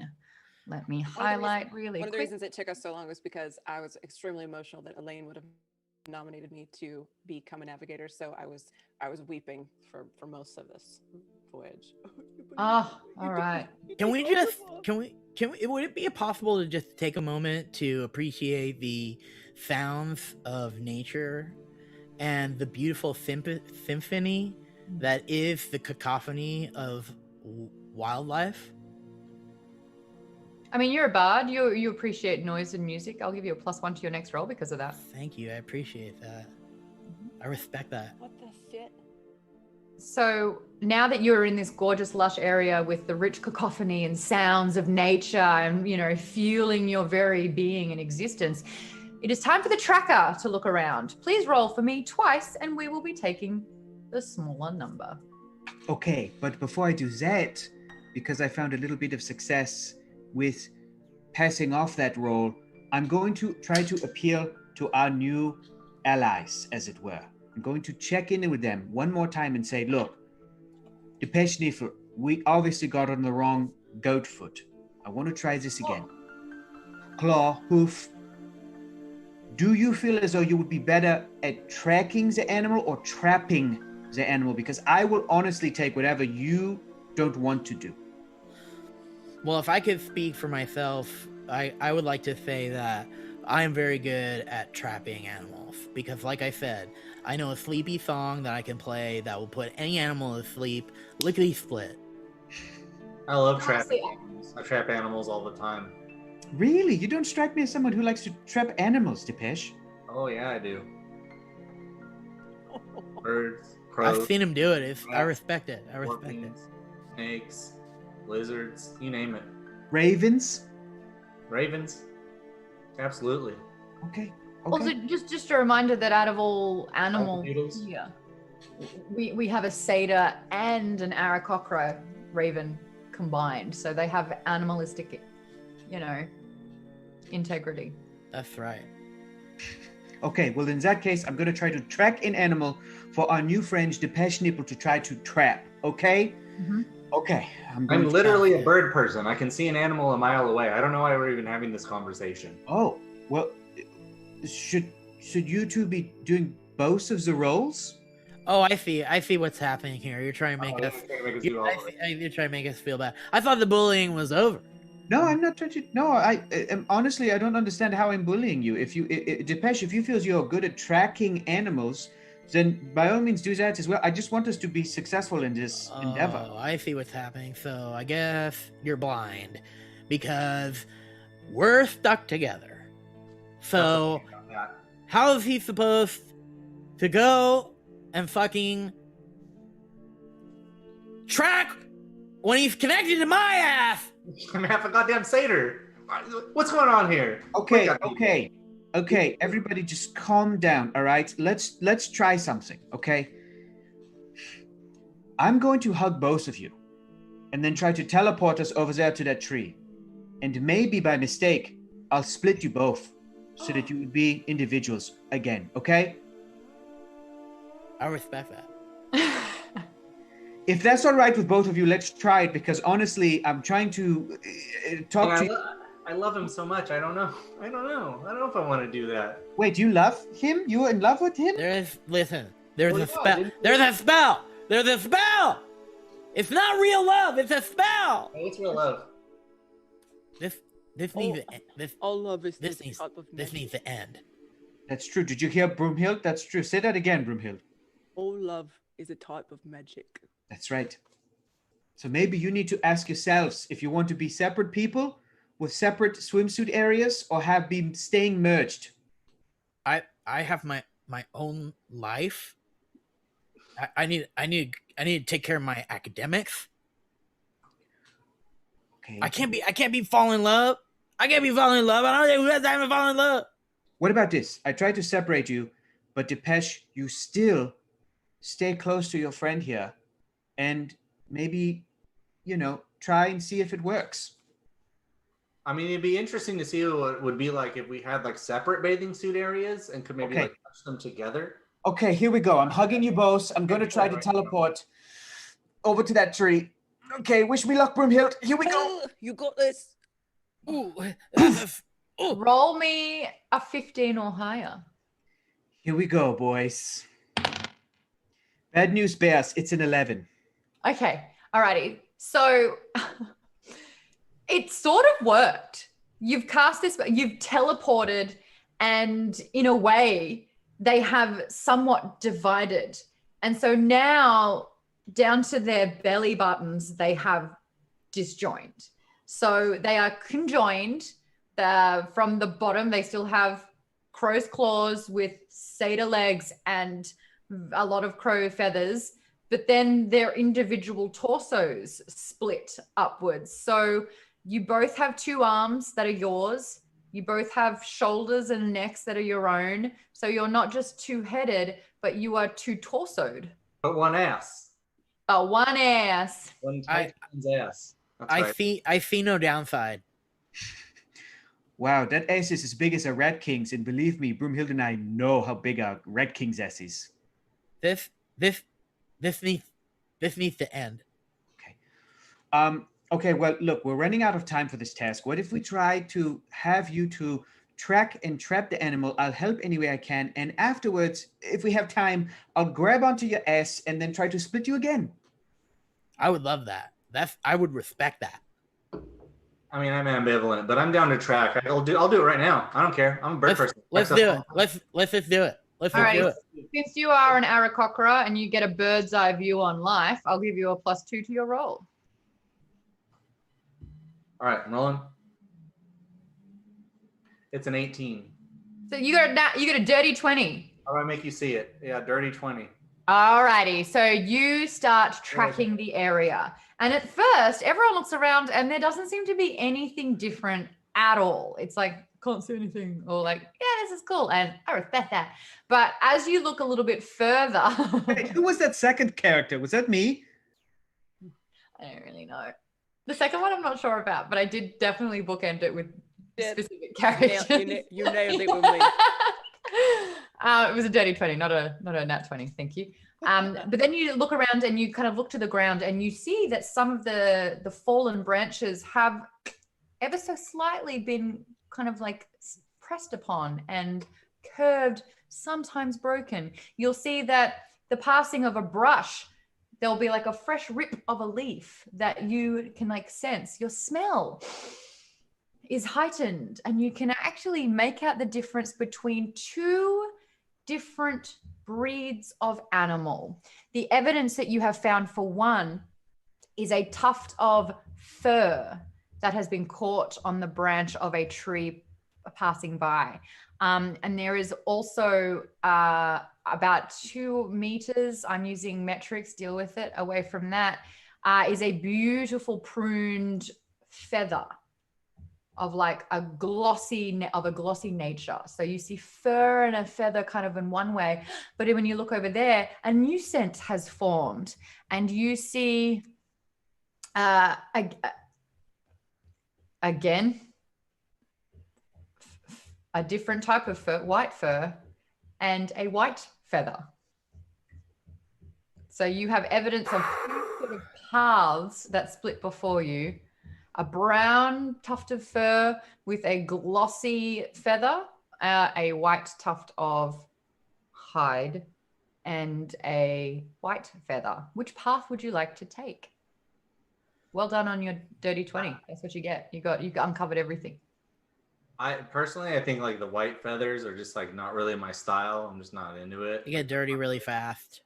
Let me highlight really quick.
One of the reasons it took us so long was because I was extremely emotional that Elaine would have nominated me to become a navigator, so I was weeping for most of this voyage.
Oh, all right.
Would it be possible to just take a moment to appreciate the sounds of nature and the beautiful symphony that is the cacophony of wildlife?
I mean, you're a bard. You appreciate noise and music. I'll give you a +1 to your next roll because of that.
Thank you. I appreciate that. I respect that.
What the shit?
So now that you're in this gorgeous, lush area with the rich cacophony and sounds of nature and, fueling your very being and existence, it is time for the tracker to look around. Please roll for me twice and we will be taking the smaller number.
Okay, but before I do that, because I found a little bit of success with passing off that roll, I'm going to try to appeal to our new allies, as it were. I'm going to check in with them one more time and say, look, Depeche Niffle, we obviously got on the wrong goat foot. I want to try this again. Claw, Hoof, do you feel as though you would be better at tracking the animal or trapping the animal? Because I will honestly take whatever you don't want to do.
Well, if I could speak for myself, I would like to say that I am very good at trapping animals because, like I said, I know a sleepy song that I can play that will put any animal to sleep, lickety split.
I love trapping animals. I trap animals all the time.
Really? You don't strike me as someone who likes to trap animals, Depeche.
Oh yeah, I do. Birds, crows.
I've seen him do it. I respect it.
Snakes, lizards, you name it.
Ravens?
Ravens? Absolutely.
Okay.
Also, just a reminder that out of all animals, we have a satyr and an Aarakocra raven combined, so they have animalistic, integrity.
That's right.
Okay, well in that case, I'm going to try to track an animal for our new friend Depeche Nipple to try to trap. Okay?
Mm-hmm.
Okay. I'm
literally a bird person. I can see an animal a mile away. I don't know why we're even having this conversation.
Oh, well, should you two be doing both of the roles?
Oh, I see what's happening here. You're trying to make us. You're trying to make us feel bad. I thought the bullying was over.
No, I'm not trying to. No, I honestly, I don't understand how I'm bullying you. If you, Depeche, if you feel you're good at tracking animals, then by all means do that as well. I just want us to be successful in this endeavor.
Oh, I see what's happening. So I guess you're blind because we're stuck together. So how is he supposed to go and fucking track when he's connected to my ass?
I'm half a goddamn satyr. What's going on here?
Okay. Everybody just calm down, all right? Let's try something, okay? I'm going to hug both of you and then try to teleport us over there to that tree. And maybe by mistake, I'll split you both so that you would be individuals again, okay?
I respect that.
If that's all right with both of you, let's try it, because honestly, I'm trying to talk to you.
I love him so much. I don't know if I want to do that.
Wait, you love him? You in love with him?
There's a spell. There's a spell. It's not real love. It's a spell.
Hey, what's real love?
This needs this
All love is
this
this
needs
type of
this
magic.
needs to end.
That's true. Did you hear Broomhild? That's true. Say that again, Broomhild.
All love is a type of magic.
That's right. So maybe you need to ask yourselves if you want to be separate people with separate swimsuit areas or have been staying merged.
I have my own life. I need to take care of my academics.
Okay.
I can't be falling in love. I can't be falling in love. I don't think who has time to fall in love.
What about this? I tried to separate you, but Depeche, you still stay close to your friend here and maybe, try and see if it works.
I mean, it'd be interesting to see what it would be like if we had like separate bathing suit areas and could maybe
Okay.
like touch them together.
Okay, here we go. I'm hugging you both. I'm going to try to teleport over to that tree. Okay, wish me luck, Broomhild. Here we go.
You got this.
Ooh,
Roll me a 15 or higher.
Here we go, boys. Bad news bears, it's an 11.
Okay. Alrighty. So it sort of worked. You've cast this, you've teleported, and in a way, they have somewhat divided. And so now, down to their belly buttons, they have disjoined. So they are conjoined. From the bottom, they still have crow's claws with satyr legs and a lot of crow feathers, but then their individual torsos split upwards. So you both have 2 arms that are yours. You both have shoulders and necks that are your own. So you're not just 2-headed, but you are 2-torsoed.
But one ass.
But one ass.
One Titan's ass. That's right.
I see no downside.
Wow, that ass is as big as a Rat King's, and believe me, Broomhild and I know how big a Rat King's ass is.
This needs to end.
Okay. Okay, well, look, we're running out of time for this task. What if we try to have you to track and trap the animal? I'll help any way I can, and afterwards, if we have time, I'll grab onto your ass and then try to split you again.
I would love that. I would respect that.
I mean, I'm ambivalent, but I'm down to track. I'll do it right now. I don't care. I'm a bird person.
Let's do it. Let's just do it. Let's
All
just do
right.
it.
Since you are an Aarakocra and you get a bird's eye view on life, I'll give you a +2 to your roll.
All right, I'm rolling. It's an 18.
So you got a dirty 20.
How do I make you see it? Yeah, dirty 20.
Alrighty, so you start tracking the area. And at first, everyone looks around and there doesn't seem to be anything different at all. It's like, can't see anything, or like, yeah, this is cool, and I respect that. But as you look a little bit further...
Wait, who was that second character? Was that me?
I don't really know. The second one I'm not sure about, but I did definitely bookend it with specific characters.
You nailed it with me.
It was a dirty 20, not a nat 20. Thank you. But then you look around and you kind of look to the ground and you see that some of the fallen branches have ever so slightly been kind of like pressed upon and curved, sometimes broken. You'll see that the passing of a brush, there'll be like a fresh rip of a leaf that you can like sense. Your smell is heightened and you can actually make out the difference between 2 different breeds of animal. The evidence that you have found for one is a tuft of fur that has been caught on the branch of a tree passing by. And there is also about 2 meters, I'm using metrics, deal with it, away from that, is a beautiful pruned feather of like a glossy nature. So you see fur and a feather kind of in one way, but when you look over there, a new scent has formed and you see again, a different type of fur, white fur, and a white feather. So you have evidence of 2 sort of paths that split before you. A brown tuft of fur with a glossy feather, a white tuft of hide, and a white feather. Which path would you like to take? Well done on your dirty 20. That's what you get. You uncovered everything.
I think like the white feathers are just like not really my style. I'm just not into it.
You get dirty really fast.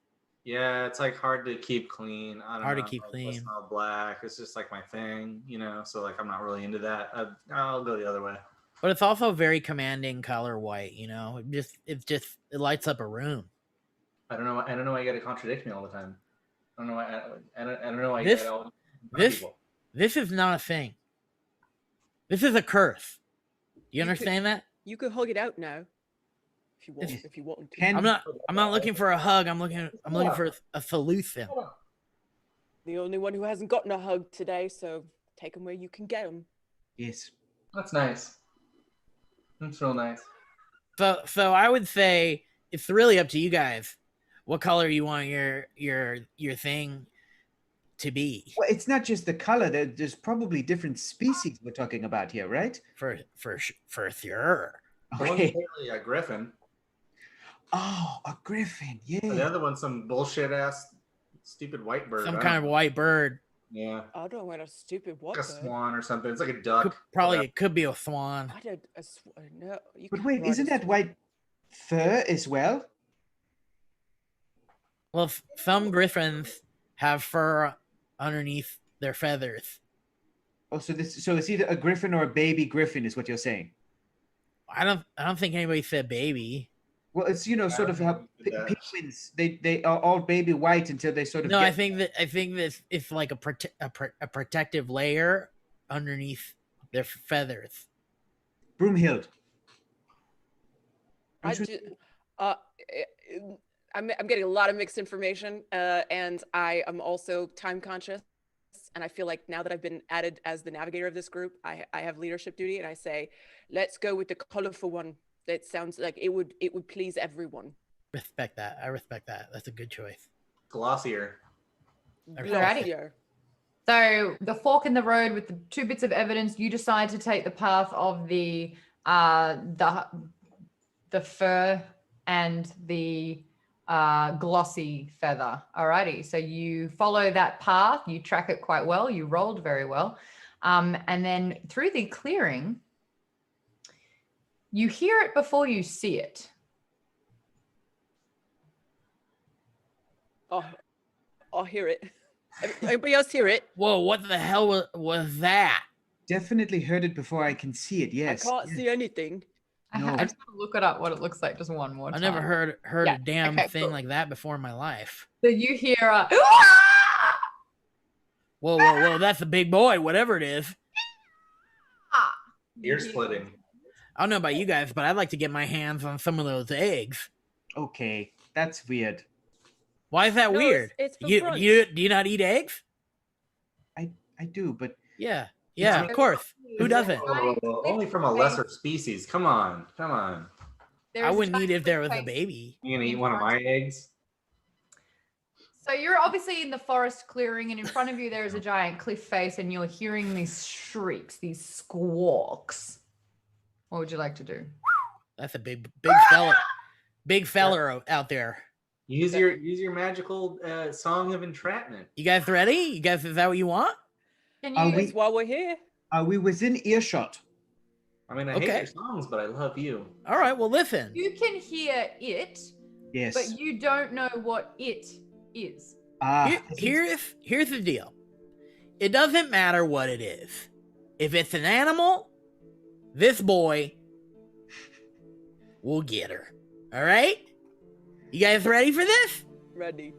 Yeah, it's like hard to keep clean. I don't
Hard
know.
to keep
like,
clean.
It's not black. It's just like my thing, you know. So like I'm not really into that. I'll go the other way.
But it's also very commanding color white, you know. It lights up a room.
I don't know why you got to contradict me all the time. I don't know why. I don't know why
This-
you got
This
people.
this is not a thing. This is a curse. You understand that?
You could hug it out now, if you want.
Yes.
If you want to.
Can
I'm not looking for a hug. I'm looking for a solution.
The only one who hasn't gotten a hug today, so take them where you can get them.
yes.
That's nice. That's real nice.
So I would say it's really up to you guys what color you want your thing to be
Well, it's not just the color. There's probably different species we're talking about here, right?
for sure.
One's
Okay.
apparently a griffin.
Oh, a griffin.
The
Yeah.
other one's some bullshit ass stupid white bird.
Some
I
kind
don't
of
know.
white bird.
Yeah,
I don't want a stupid what?
like a
bird.
swan or something. It's like a duck.
Probably
Whatever.
it could be a swan.
I don't. No. You
But
can't
wait,
ride a
isn't that
swan.
white fur as well?
Well, some griffins have fur underneath their feathers.
Oh, so it's either a griffin or a baby griffin, is what you're saying.
I don't think anybody said baby.
Well, it's sort of how
It does.
penguins they are all baby white until they sort of
No,
get
I think that it's like a protective layer underneath their feathers.
Broomhild.
I
Interesting.
I'm getting a lot of mixed information, and I am also time conscious. And I feel like now that I've been added as the navigator of this group, I have leadership duty, and I say, let's go with the colorful one. That sounds like it would please everyone.
Respect that. I respect that. That's a good choice.
Glossier.
Alrighty.
Glossier.
So the fork in the road with the two bits of evidence, you decide to take the path of the fur and the glossy feather. Alrighty, so you follow that path, you track it quite well, you rolled very well, and then through the clearing, you hear it before you see it.
I'll hear it. Anybody else hear it?
Whoa! What the hell was that?
Definitely heard it before I can see it. Yes.
I can't see anything.
I
No.
just want to look it up what it looks like just one more
I
time.
never heard
Yeah,
a damn
okay,
thing
cool.
like that before in my life.
So you hear a
Whoa! That's a big boy, whatever it is.
Ear splitting.
I don't know about you guys, but I'd like to get my hands on some of those eggs.
Okay, that's weird.
Why is that
No,
weird?
it's for
You
brunch.
do you not eat eggs?
I do, but
Yeah,
It's-
of course. Who doesn't?
Whoa, only from a lesser species. Come on.
I wouldn't eat if there was a baby.
You gonna eat one of my eggs?
So you're obviously in the forest clearing, and in front of you there is a giant cliff face, and you're hearing these shrieks, these squawks. What would you like to do?
That's a big fella out there.
Use your magical song of entrapment.
You guys ready? You guys, is that what you want?
Can
Are
you?
we-
That's why we're here.
are we within earshot?
I mean, I
Okay.
hate your songs, but I love you.
All right. Well, listen.
You can hear it,
Yes.
but you don't know what it is.
Here's the deal. It doesn't matter what it is. If it's an animal, this boy will get her. All right? You guys ready for this?
Ready.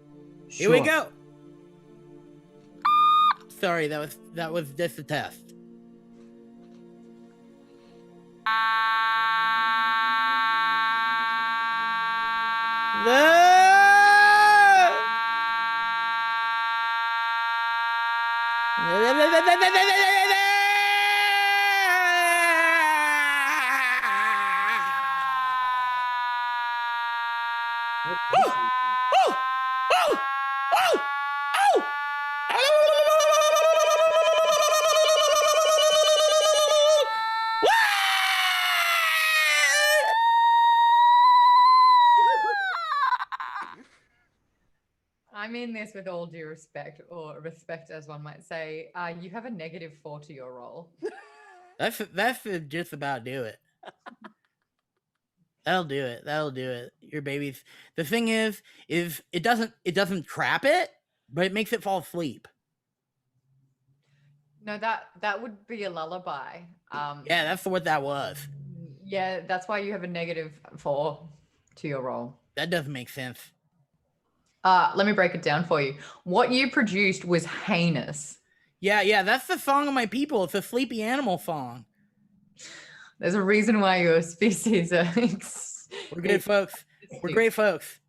Here we
Sure.
go. Sorry, that was just a test.
I mean this with all due respect, or respect as one might say. You have a -4 to your roll.
That's just about do it. That'll do it. That'll do it. Your baby's. The thing is it doesn't trap it, but it makes it fall asleep.
No, that would be a lullaby.
Yeah, that's what that was.
Yeah, that's why you have a -4 to your roll.
That doesn't make sense.
Let me break it down for you. What you produced was heinous.
Yeah, that's the song of my people. It's a sleepy animal song.
There's a reason why your species are.
We're good folks. We're great folks.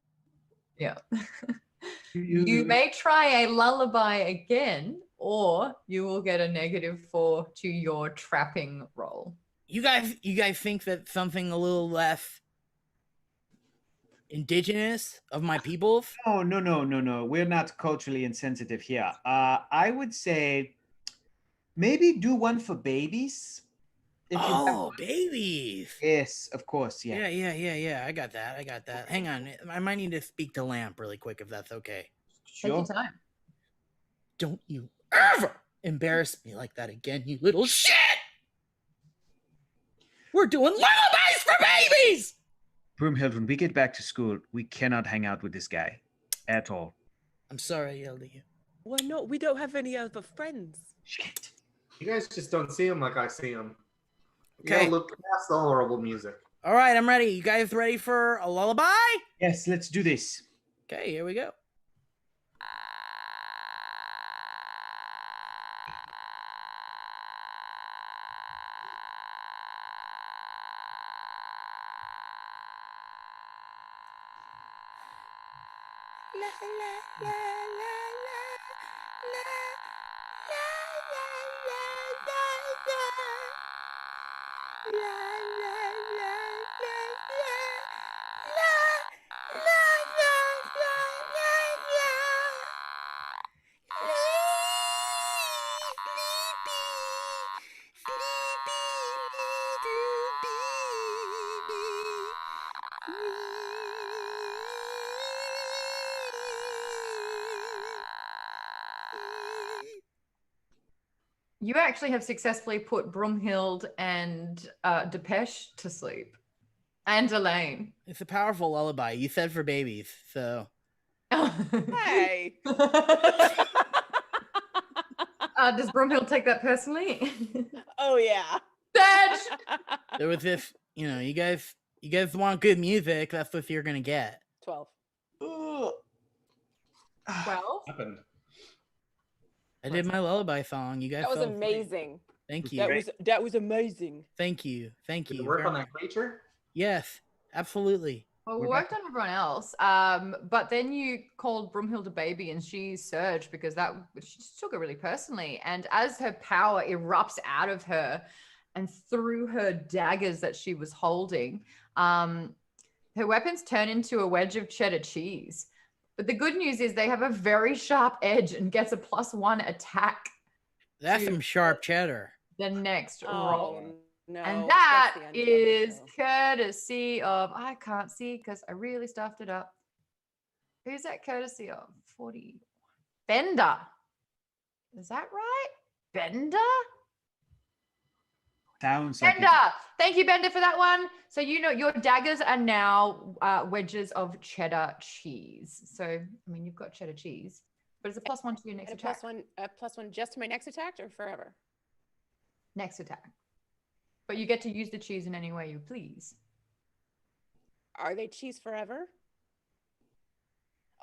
Yeah. You may try a lullaby again, or you will get a -4 to your trapping roll.
You guys think that something a little less indigenous of my peoples?
No. We're not culturally insensitive here. I would say maybe do one for babies. If you have
Oh, babies.
Yes, of course. Yeah.
Yeah. I got that. Hang on. I might need to speak to Lamp really quick if that's okay.
Take your time.
Don't you ever embarrass me like that again, you little shit! We're doing lullabies for babies!
Broomhild, when we get back to school, we cannot hang out with this guy at all.
I'm sorry I yelled at you.
Why not? We don't have any other friends.
Shit.
You guys just don't see him like I see him. You
Okay.
gotta look past the horrible music.
All right, I'm ready. You guys ready for a lullaby?
Yes, let's do this.
Okay, here we go.
You actually have successfully put Broomhild and Depeche to sleep. And Elaine.
It's a powerful lullaby. You said for babies, so.
Hey.
Does Broomhild take that personally?
Oh yeah.
Bitch!
There was this, you guys want good music, that's what you're gonna get.
12.
12?
Happened.
I did my lullaby song. You guys
That was
fell asleep.
amazing.
Thank you.
That was amazing.
Thank you.
Did
you.
it work
very
on
much.
that creature?
Yes, absolutely.
Well, we
We're
worked on everyone else. But then you called Broomhild a baby and she surged because she just took it really personally. And as her power erupts out of her and through her daggers that she was holding, her weapons turn into a wedge of cheddar cheese. But the good news is they have a very sharp edge and gets a +1 attack
That's
to
some sharp cheddar.
the next roll.
Oh, no.
And
that's
that
the end of
is
it, though.
courtesy of, I can't see because I really stuffed it up. Who's that courtesy of? 40. Bender. Is that right? Bender?
Sounds like
Bender. Thank you, Bender, for that one. So your daggers are now wedges of cheddar cheese. So, I mean, you've got cheddar cheese, but it's a +1 to your next
And
attack.
a +1 just to my next attack or forever?
Next attack. But you get to use the cheese in any way you please.
Are they cheese forever?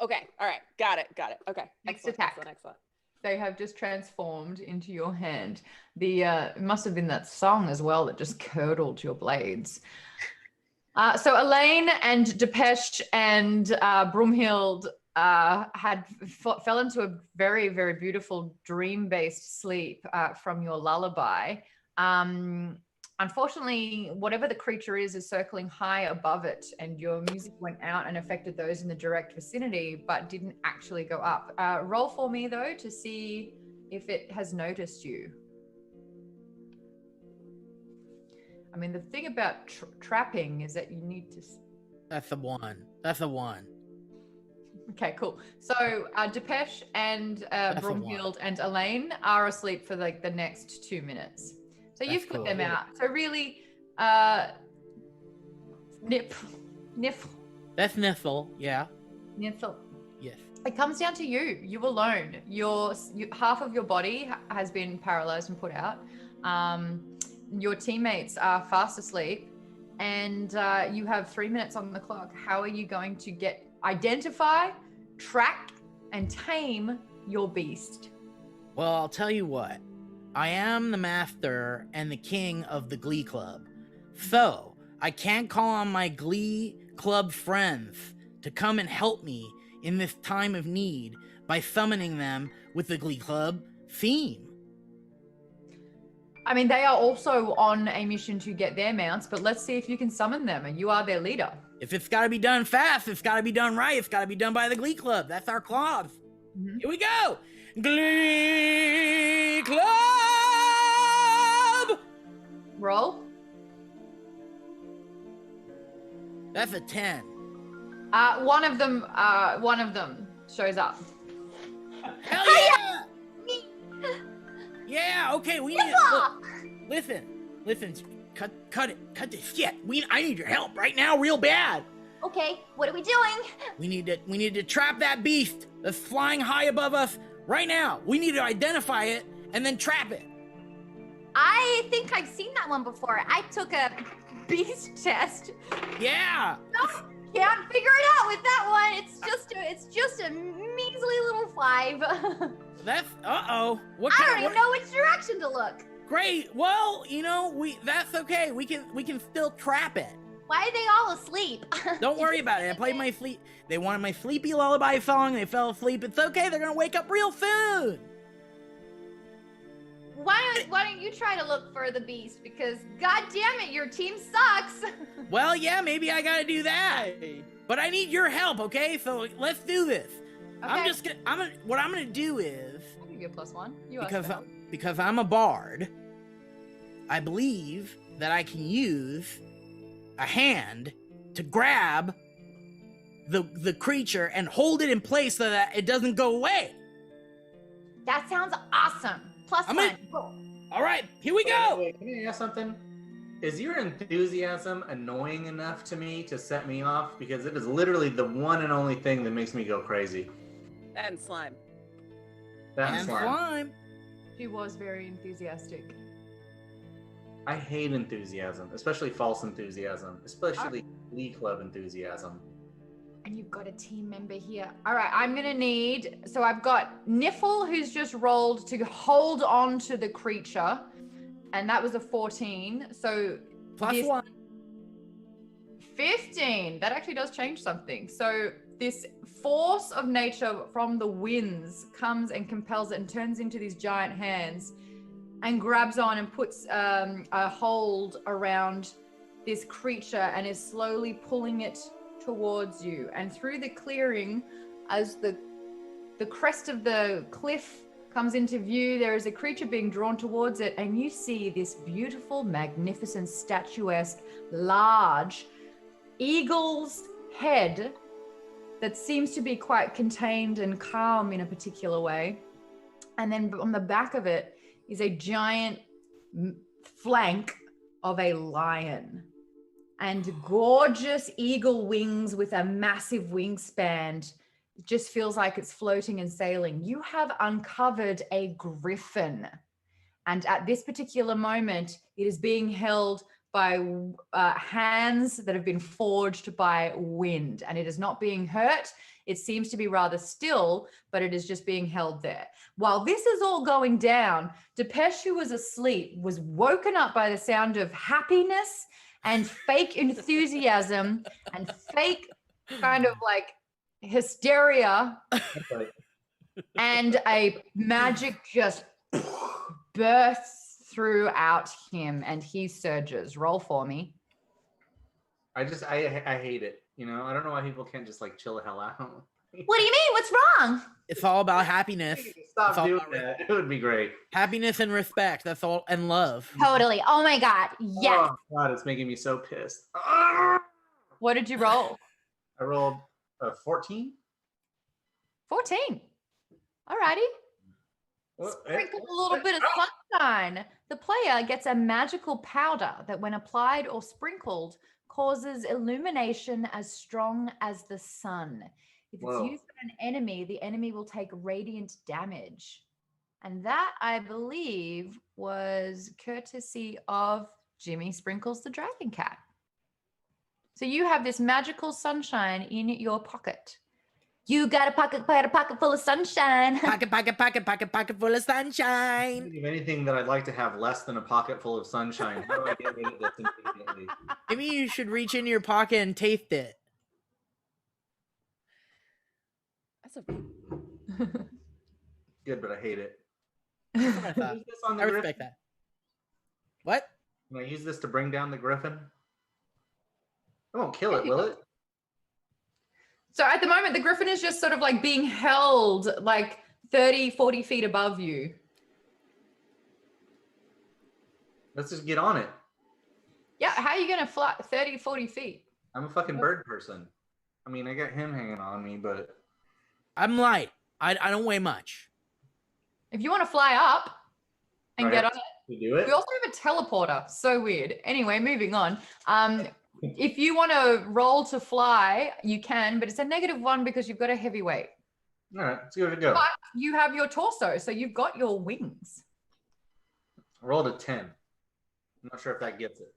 Okay. All right. Got it. Okay.
Next
Excellent,
attack.
Excellent.
They have just transformed into your hand. It must have been that song as well that just curdled your blades. So Elaine and Depeche and Broomhild fell into a very, very beautiful dream-based sleep from your lullaby. Unfortunately, whatever the creature is circling high above it, and your music went out and affected those in the direct vicinity, but didn't actually go up. Roll for me, though, to see if it has noticed you. I mean, the thing about trapping is that you need to...
That's a 1. That's a 1.
Okay, cool. So Depeche and
That's a
Broomfield and Elaine are asleep for like the next 2 minutes. So
That's
you've put
cool.
them out. So really, Niff.
That's Niffle. Yeah.
Niffle.
Yes.
It comes down to you alone. Half of your body has been paralyzed and put out. Your teammates are fast asleep, and you have 3 minutes on the clock. How are you going to identify, track, and tame your beast?
Well, I'll tell you what. I am the master and the king of the Glee Club. So, I can't call on my Glee Club friends to come and help me in this time of need by summoning them with the Glee Club theme.
I mean, they are also on a mission to get their mounts, but let's see if you can summon them, and you are their leader.
If it's got to be done fast, it's got to be done right. It's got to be done by the Glee Club. That's our clause.
Mhm.
Here we go. Glee Club!
Roll.
That's a 10.
One of them shows up.
Hell yeah! Yeah, okay, we need listen, cut this shit. I need your help right now, real bad.
Okay, what are we doing?
We need to trap that beast that's flying high above us right now. We need to identify it and then trap it.
I think I've seen that one before. I took a beast test.
Yeah.
Can't figure it out with that one. It's just a measly little 5.
That's What
I
kind
don't even know which direction to look.
Great. Well, that's okay. We can still trap it.
Why are they all asleep?
Don't worry about it. I played my sleep. They wanted my sleepy lullaby song. They fell asleep. It's okay. They're gonna wake up real soon.
Why don't you try to look for the beast? Because god damn it, your team sucks.
Well, yeah, maybe I gotta do that. But I need your help, okay? So let's do this.
Okay.
What I'm gonna do is,
I'll give you a +1. You asked for help.
because I'm a bard, I believe that I can use a hand to grab the creature and hold it in place so that it doesn't go away.
That sounds awesome. +1. Cool.
All right, here we go.
Wait, can I ask something? Is your enthusiasm annoying enough to me to set me off? Because it is literally the one and only thing that makes me go crazy.
And slime.
That
And
slime.
slime.
She was very enthusiastic.
I hate enthusiasm, especially false enthusiasm, especially Glee Club enthusiasm.
And you've got a team member here. All right, I'm gonna need, so I've got Niffle, who's just rolled to hold on to the creature, and that was a 14. So
+1.
15. That actually does change something. So this force of nature from the winds comes and compels it and turns into these giant hands and grabs on and puts a hold around this creature and is slowly pulling it towards you. And through the clearing, as the crest of the cliff comes into view, there is a creature being drawn towards it, and you see this beautiful, magnificent, statuesque, large eagle's head that seems to be quite contained and calm in a particular way. And then on the back of it is a giant flank of a lion and gorgeous eagle wings with a massive wingspan. It just feels like it's floating and sailing. You have uncovered a griffin. And at this particular moment, it is being held by hands that have been forged by wind, and it is not being hurt. It seems to be rather still, but it is just being held there. While this is all going down, Depeche, who was asleep, was woken up by the sound of happiness and fake enthusiasm and fake kind of like hysteria, and a magic just bursts throughout him, and he surges. Roll for me.
I hate it. I don't know why people can't just like chill the hell out.
What do you mean? What's wrong?
It's all about happiness.
Stop
It's all
doing
about
that. It would be great.
happiness and respect. That's all, and love.
Totally. Oh my god. Yes.
Oh god, it's making me so pissed. Ah!
What did you roll?
I rolled a 14.
14. Alrighty. Sprinkle a little bit of sunshine. The player gets a magical powder that, when applied or sprinkled, causes illumination as strong as the sun. If it's used on an enemy, the enemy will take radiant damage. And that, I believe, was courtesy of Jimmy Sprinkles the Dragon Cat. So you have this magical sunshine in your pocket. You got a pocket full of sunshine.
Pocket full of sunshine.
If anything that I'd like to have less than a pocket full of sunshine, how do I get rid of this immediately?
Maybe you should reach into your pocket and taste it.
That's a
Good, but I hate it.
That's what I thought.
Use this on the
I
griffin?
respect that. What?
Can I use this to bring down the griffin? I won't kill it, will it?
So at the moment, the griffin is just sort of like being held like 30, 40 feet above you.
Let's just get on it.
Yeah, how are you going to fly 30, 40 feet?
I'm a fucking bird person. I mean, I got him hanging on me, but...
I'm light. I don't weigh much.
If you want to fly up and get on it.
We do it?
We also have a teleporter. So weird. Anyway, moving on. If you want to roll to fly, you can, but it's a -1 because you've got a heavy weight.
All right, let's give it a go.
But you have your torso, so you've got your wings.
I rolled a 10. I'm not sure if that gets it.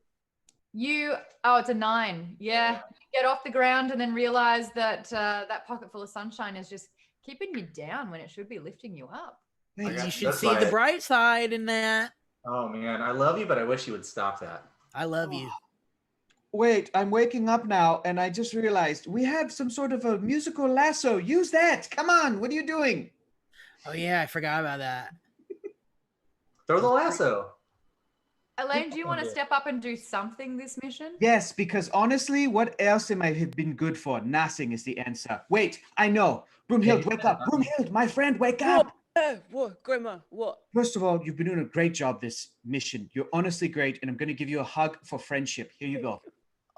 It's a 9. Yeah. You get off the ground and then realize that that pocket full of sunshine is just keeping you down when it should be lifting you up.
You should see the bright side in that.
Oh, man. I love you, but I wish you would stop that.
I love you.
Wait, I'm waking up now, and I just realized we have some sort of a musical lasso. Use that. Come on. What are you doing?
Oh, yeah. I forgot about that.
Throw the lasso.
Elaine, do you want to step up and do something this mission?
Yes, because honestly, what else am I have been good for? Nothing is the answer. Wait, I know. Broomhild, wake up. Broomhild, my friend, wake up.
What, Grandma? What?
First of all, you've been doing a great job this mission. You're honestly great, and I'm going to give you a hug for friendship. Here you go.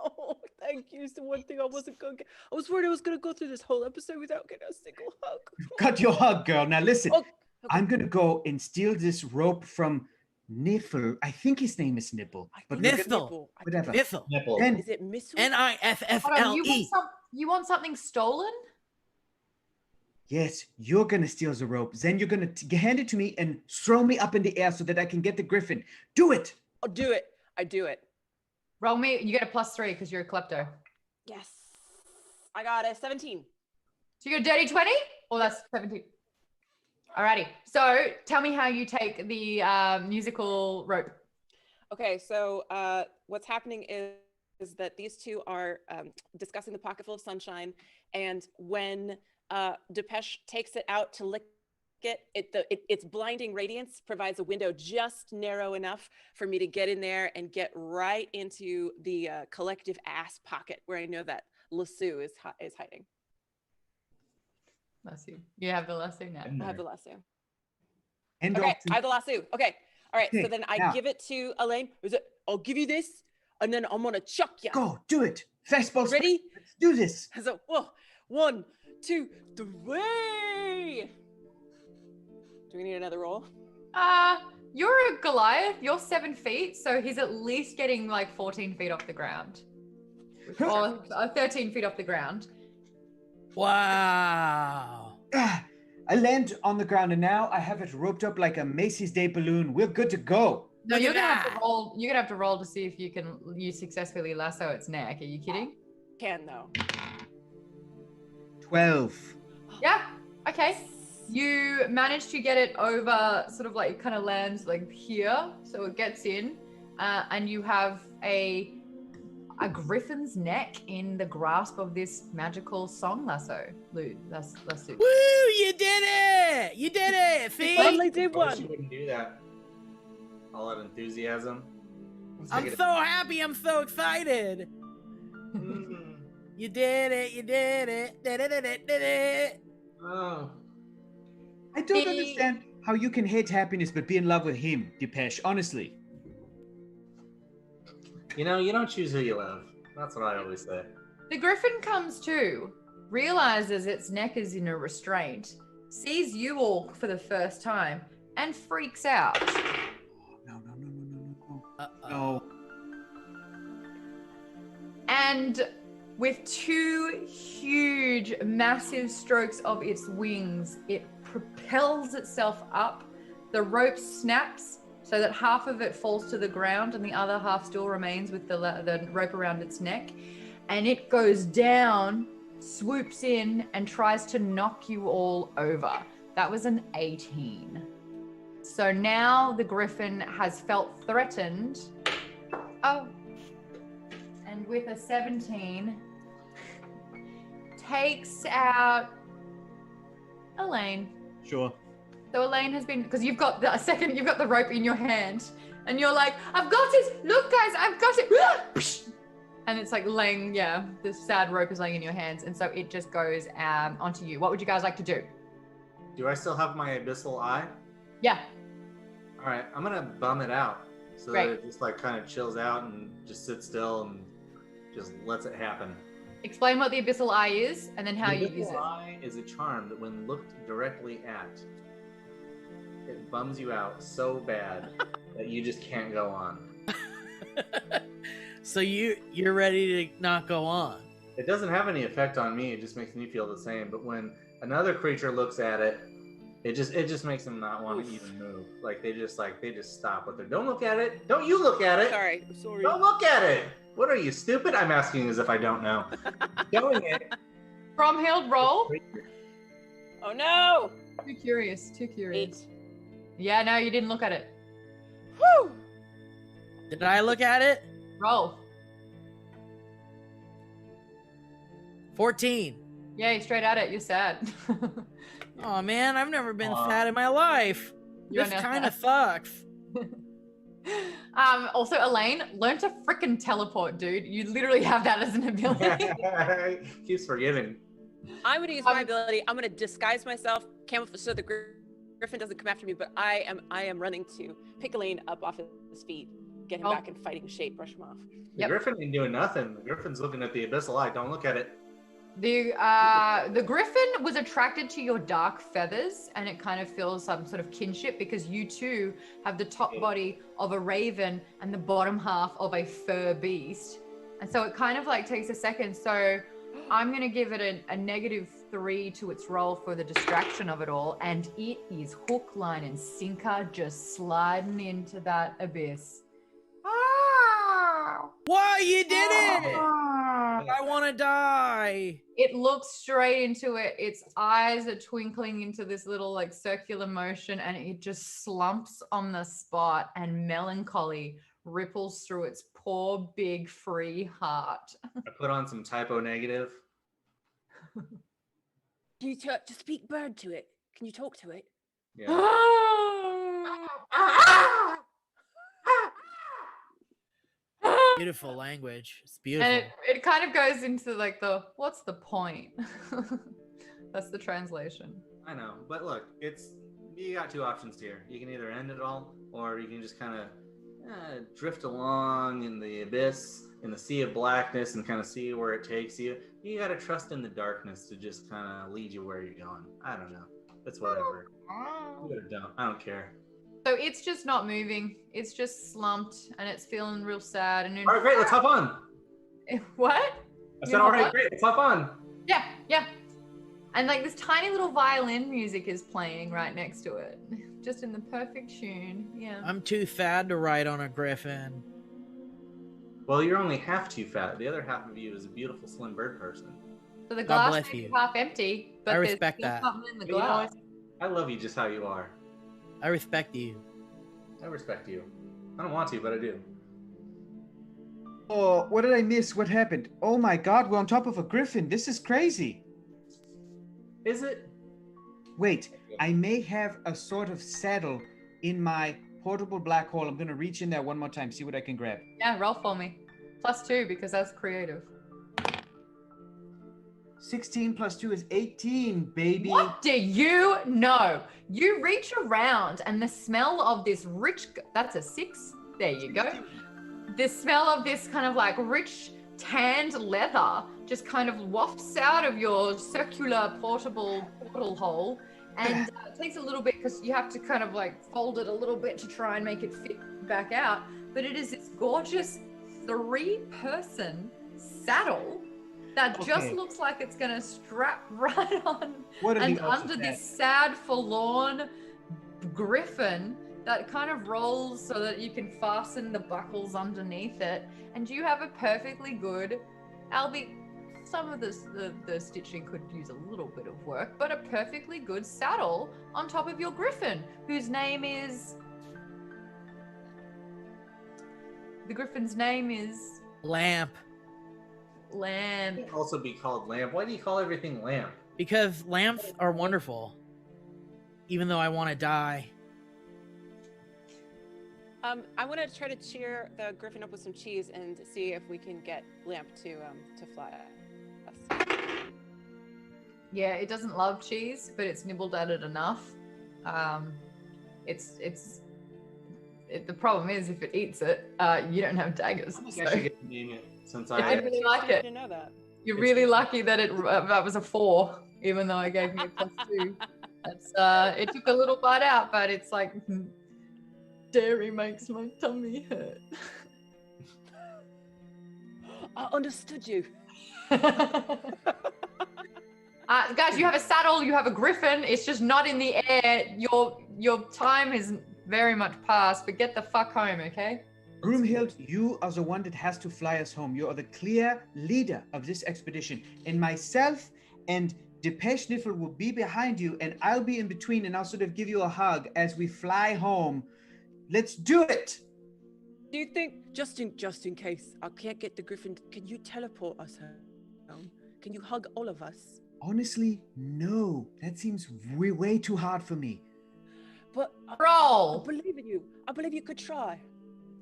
Oh, thank you. It's the one thing I wasn't going to get. I was worried I was going to go through this whole episode without getting a single hug.
Got your hug, girl. Now listen,
Okay.
I'm going to go and steal this rope from Niffle. I think his name is Nipple. But
Nifl.
whatever.
Nifl.
Nipple.
Then
Is it Missile?
Hold on,
Niffle.
you want something stolen?
yes, you're going to steal the rope. Then you're going to hand it to me and throw me up in the air so that I can get the griffin. Do it.
I'll do it. I do it.
Roll me. You get a +3 because you're a klepto.
yes. I got a 17.
So you're a dirty 20? Or that's 17. Alrighty. So tell me how you take the musical rope.
Okay, so what's happening is that these two are discussing the pocket full of sunshine, and when Depeche takes it out to lick its blinding radiance provides a window just narrow enough for me to get in there and get right into the collective ass pocket where I know that lasso is hiding.
Lasso. You have the lasso now.
I have the lasso.
And
Okay, I have the lasso. Okay. All right.
Okay,
So then I
now.
give it to Elaine. I'll give you this, and then I'm gonna chuck you.
go, do it. Fastballs.
Ready?
Let's do this.
So, whoa, 1, 2, 3. Do we need another roll?
You're a Goliath. You're 7 feet, so he's at least getting like 14 feet off the ground. Or 13 feet off the ground.
Wow.
I land on the ground, and now I have it roped up like a Macy's Day balloon. We're good to go.
No,
Look
you're
at
gonna have to
that.
roll. You're gonna have to roll to see if you successfully lasso its neck. Are you kidding?
Can though.
12.
Yeah. Okay. You manage to get it over, sort of like it kind of lands like here, so it gets in, and you have a griffin's neck in the grasp of this magical song lasso. Lasso.
Woo! You did it! You did it! See?
Finally did
I wish you
one.
wouldn't do that. All that enthusiasm. Let's
I'm
take it-
so happy. I'm so excited.
Mm.
You did it. You did it. Did it, did it, did it.
Oh.
I don't understand how you can hate happiness but be in love with him, Depeche. Honestly.
You know, you don't choose who you love. That's what I always say.
The griffin comes to, realizes its neck is in a restraint, sees you all for the first time, and freaks out.
No.
Uh-oh.
No.
And with two huge, massive strokes of its wings, it propels itself up. The rope snaps so that half of it falls to the ground and the other half still remains with the rope around its neck. And it goes down, swoops in, and tries to knock you all over. That was an 18. So now the griffin has felt threatened. Oh. And with a 17, takes out Elaine.
Sure.
So Elaine has been, because you've got the rope in your hand, and you're like, I've got it. Look, guys, I've got it. And it's like laying, the sad rope is laying in your hands, and so it just goes onto you. What would you guys like to do?
Do I still have my Abyssal Eye?
Yeah.
All right, I'm gonna bum it out so
Great.
that it just like kind of chills out and just sits still and just lets it happen.
Explain what the Abyssal Eye is, and then how you
The
use it.
Abyssal Eye is a charm that when looked directly at, it bums you out so bad that you just can't go on.
So you're ready to not go on.
It doesn't have any effect on me, it just makes me feel the same. But when another creature looks at it, it just makes them not want to even move. Like they just stop what they're. Don't look at it. Don't you look at it.
Sorry, I'm sorry.
Don't look at it. What are you, stupid? I'm asking as if I don't know. Showing it.
From Hild roll.
Oh no!
Too curious.
8.
Yeah, no, you didn't look at it.
Woo!
Did I look at it?
Roll.
14.
Yay, straight at it. You're sad.
Oh man, I've never been sad in my life.
You're
This
now
kind of
sad.
sucks.
Also, Elaine, learn to frickin' teleport, dude. You literally have that as an ability.
Keeps forgiving.
I'm gonna use my ability. I'm gonna disguise myself, camouflage, so the griffin doesn't come after me. But I am running to pick Elaine up off his feet, get him back in fighting shape, brush him off.
The griffin ain't doing nothing. The griffin's looking at the Abyssal Eye. Don't look at it.
The griffin was attracted to your dark feathers, and it kind of feels some sort of kinship because you too have the top body of a raven and the bottom half of a fur beast, and so it kind of like takes a second. So I'm gonna give it a -3 to its roll for the distraction of it all, and it is hook, line, and sinker just sliding into that abyss.
Why you did it? I want to die.
It looks straight into it. Its eyes are twinkling into this little like circular motion, and it just slumps on the spot, and melancholy ripples through its poor big free heart.
I put on some typo negative.
Can you just speak bird to it? Can you talk to it?
Yeah.
Beautiful language. It's beautiful.
And it kind of goes into like what's the point? That's the translation.
I know, but look, you got two options here. You can either end it all, or you can just kind of drift along in the abyss, in the sea of blackness, and kind of see where it takes you. You got to trust in the darkness to just kind of lead you where you're going. I don't know. It's whatever. Do it or don't. I don't care.
So it's just not moving. It's just slumped, and it's feeling real sad. And
All right, great. Let's hop on.
What?
I said, all right, great. Let's hop on.
Yeah. And like this tiny little violin music is playing right next to it, just in the perfect tune. Yeah.
I'm too fat to ride on a griffin.
Well, you're only half too fat. The other half of you is a beautiful slim bird person.
So the
God
glass
bless
may be
you.
half empty, but
I
there's
respect
still
that.
something in the
But you know
glass.
what? I love you just how you are.
I respect you.
I respect you. I don't want to, but I do.
Oh, what did I miss? What happened? Oh my God, we're on top of a griffin. This is crazy.
Is it?
Wait, I may have a sort of saddle in my portable black hole. I'm gonna reach in there one more time, see what I can grab.
Yeah, roll for me. +2 because that's creative.
16 plus 2 is 18, baby.
What do you know? You reach around and the smell of this rich, that's a 6. There you go. The smell of this kind of like rich tanned leather just kind of wafts out of your circular portable portal hole, and it takes a little bit because you have to kind of like fold it a little bit to try and make it fit back out. But it is this gorgeous 3-person saddle that just looks like it's gonna strap right on and under this sad, forlorn griffin that kind of rolls so that you can fasten the buckles underneath it. And you have a perfectly good, albeit some of the stitching could use a little bit of work, but a perfectly good saddle on top of your griffin, whose name is... The griffin's name is...
Lamp.
Lamp.
It can also be called Lamp. Why do you call everything Lamp?
Because lamps are wonderful. Even though I want to die.
I want to try to cheer the griffin up with some cheese and see if we can get Lamp to fly us.
Yeah, it doesn't love cheese, but it's nibbled at it enough. The problem is if it eats it, you don't have daggers.
I think
So.
I should get to name it since
I really like
I
it.
didn't know that.
You're really lucky that that was a 4, even though I gave you a +2. That's it took a little bite out, but it's like dairy makes my tummy hurt.
I understood you.
Guys, you have a saddle, you have a griffin. It's just not in the air. Your time is very much past, but get the fuck home, okay?
Broomhild, you are the one that has to fly us home. You are the clear leader of this expedition. And myself and Depeche Sniffle will be behind you, and I'll be in between, and I'll sort of give you a hug as we fly home. Let's do it!
Do you think, just in case I can't get the griffin, can you teleport us home? Can you hug all of us?
Honestly, no. That seems way too hard for me.
But
Roll.
I believe in you. I believe you could try.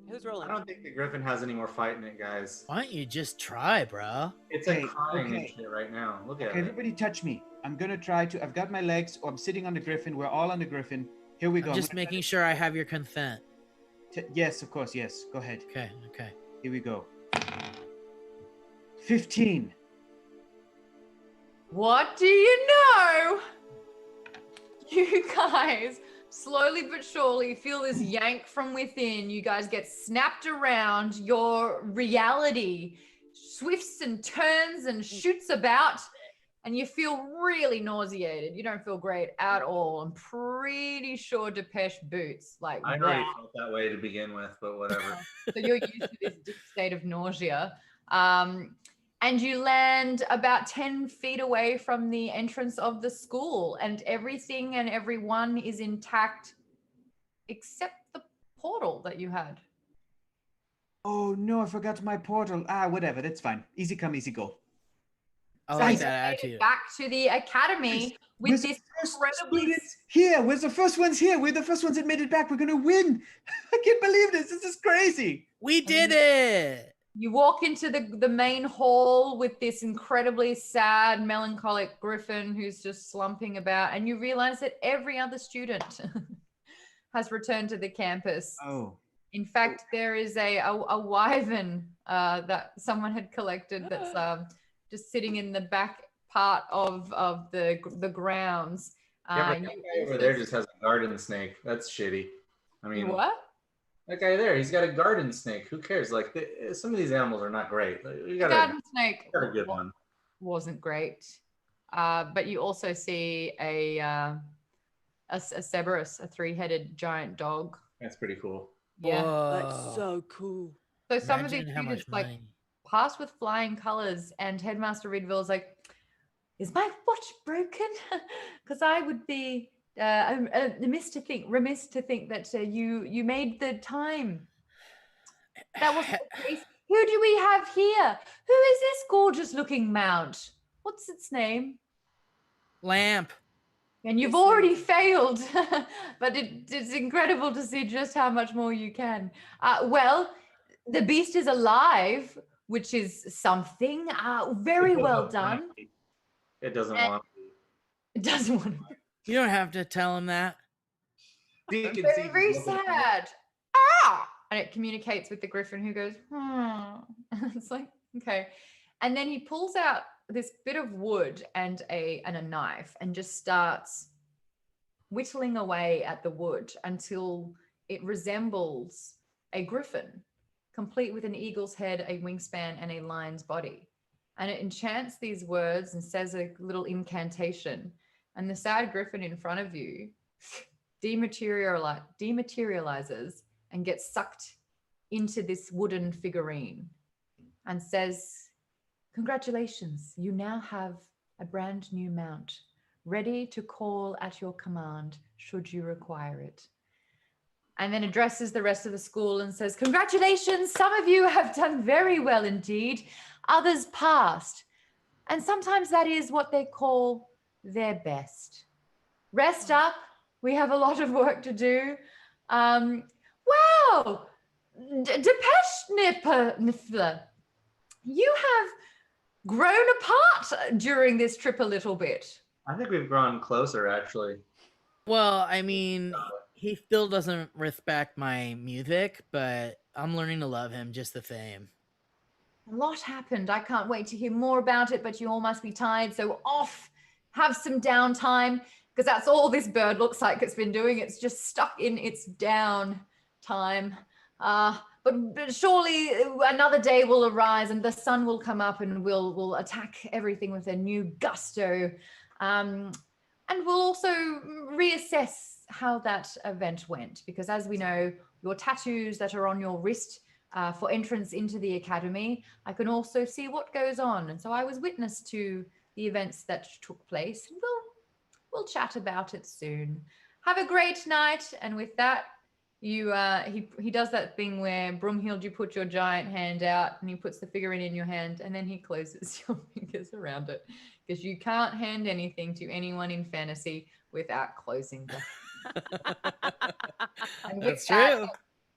Who's
I
rolling?
don't think the Griffin has any more fight in it, guys.
Why don't you just try, bro?
It's
Okay,
like crying and
okay.
shit right now. Look at
Okay,
it.
everybody touch me. I'm gonna try to. I've got my legs, or I'm sitting on the griffin. We're all on the griffin. Here we go.
I'm just making sure I have your consent.
Yes, of course. Yes. Go ahead.
Okay.
Here we go. 15.
What do you know? You guys slowly but surely feel this yank from within. You guys get snapped around. Your reality swifts and turns and shoots about, and you feel really nauseated. You don't feel great at all. I'm pretty sure Depeche boots. Like,
I already felt that way to begin with, but whatever.
So you're used to this deep state of nausea. And you land about 10 feet away from the entrance of the school, and everything and everyone is intact except the portal that you had.
Oh no, I forgot my portal. Whatever. That's fine. Easy come, easy go.
I
So
like
you
that
made it
attitude.
back to the academy with
We're
this
the first
incredibly...
students here. We're the first ones here. We're the first ones that made it back. We're gonna win. I can't believe this. This is crazy.
We did it.
You walk into the main hall with this incredibly sad, melancholic griffin who's just slumping about, and you realize that every other student has returned to the campus.
Oh.
In fact, there is a wyvern that someone had collected that's just sitting in the back part of the grounds.
Yeah, but that guy over there just has a garden snake. That's shitty. I mean,
What?
that guy there, he's got a garden snake. Who cares? Like, some of these animals are not great. You got
Garden snake
a good one.
wasn't great. But you also see a Cerberus, a 3-headed giant dog.
That's pretty cool.
Yeah.
That's so cool.
So some of these
Imagine how much
students like
money.
pass with flying colors, and Headmaster Reedville is like, "Is my watch broken? Because I would be remiss to think that you made the time. That wasn't the case. Who do we have here? Who is this gorgeous-looking mount? What's its name?"
Lamp.
And you've already failed, but it's incredible to see just how much more you can. Well, the beast is alive, which is something. Very well done.
It doesn't
And-
want
It doesn't want to.
You don't have to tell him that.
to.
Very sad. And it communicates with the griffin, who goes, It's like, okay. And then he pulls out this bit of wood and a knife and just starts whittling away at the wood until it resembles a griffin, complete with an eagle's head, a wingspan, and a lion's body. And it enchants these words and says a little incantation. And the sad griffin in front of you dematerializes and gets sucked into this wooden figurine and says, "Congratulations, you now have a brand new mount, ready to call at your command should you require it." And then addresses the rest of the school and says, "Congratulations, some of you have done very well indeed, others passed. And sometimes that is what they call their best. Rest up, we have a lot of work to do. Wow, Depeche Nifler, you have grown apart during this trip a little bit."
I think we've grown closer, actually.
Well, I mean, he still doesn't respect my music, but I'm learning to love him just the same.
A lot happened. I can't wait to hear more about it, but you all must be tired. So off, have some downtime, because that's all this bird looks like it's been doing. It's just stuck in its down time. But surely another day will arise and the sun will come up and we'll attack everything with a new gusto. And we'll also reassess how that event went, because as we know, your tattoos that are on your wrist for entrance into the academy, I can also see what goes on. And so I was witness to the events that took place. And we'll chat about it soon. Have a great night. And with that, he does that thing where, Broomhild, you put your giant hand out and he puts the figurine in your hand and then he closes your fingers around it, because you can't hand anything to anyone in fantasy without closing them. And with
That's
that,
true.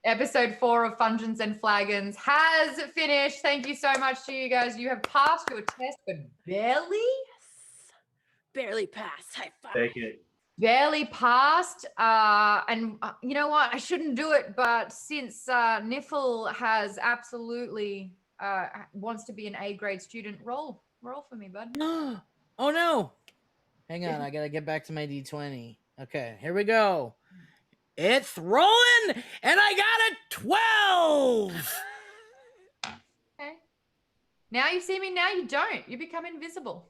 Episode 4 of Fungeons and Flagons has finished. Thank you so much to you guys. You have passed your test, but barely
passed. High five.
Take it.
barely passed. And you know what? I shouldn't do it, but since Niffle has absolutely wants to be an A grade student, roll for me, bud.
Oh no! Hang on, I gotta get back to my D20. Okay, here we go. It's rolling, and I got a 12.
Okay. Now you see me. Now you don't. You become invisible.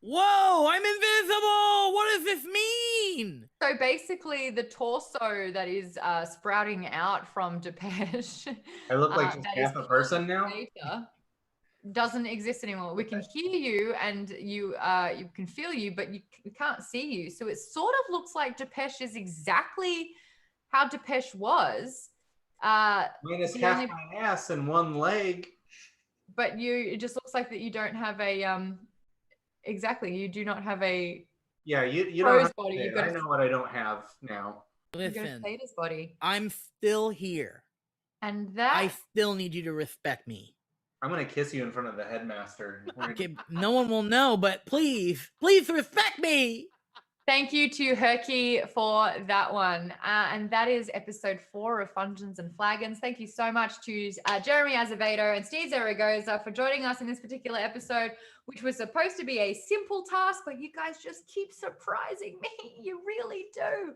Whoa! I'm invisible. What does this mean?
So basically, the torso that is sprouting out from Depeche,
I look like just
that
half
is
a person now.
later, doesn't exist anymore. We can hear you and you can feel you, but we can't see you. So it sort of looks like Depeche is exactly how Depeche was.
Minus
the
half
only-
my ass and one leg.
But it just looks like that you don't have a exactly. You do not have a
Yeah, you
Crow's
don't have
body,
to say
you've
it.
got
I
a-
know what I don't have now.
you got a
Listen,
Theta's body,
I'm still here.
and that
I still need you to respect me.
I'm gonna kiss you in front of the headmaster.
Okay, no one will know, but please respect me.
Thank you to Herky for that one. And that is episode 4 of Fungeons and Flagons. Thank you so much to Jeremy Azevedo and Steve Zaragoza for joining us in this particular episode, which was supposed to be a simple task, but you guys just keep surprising me. You really do.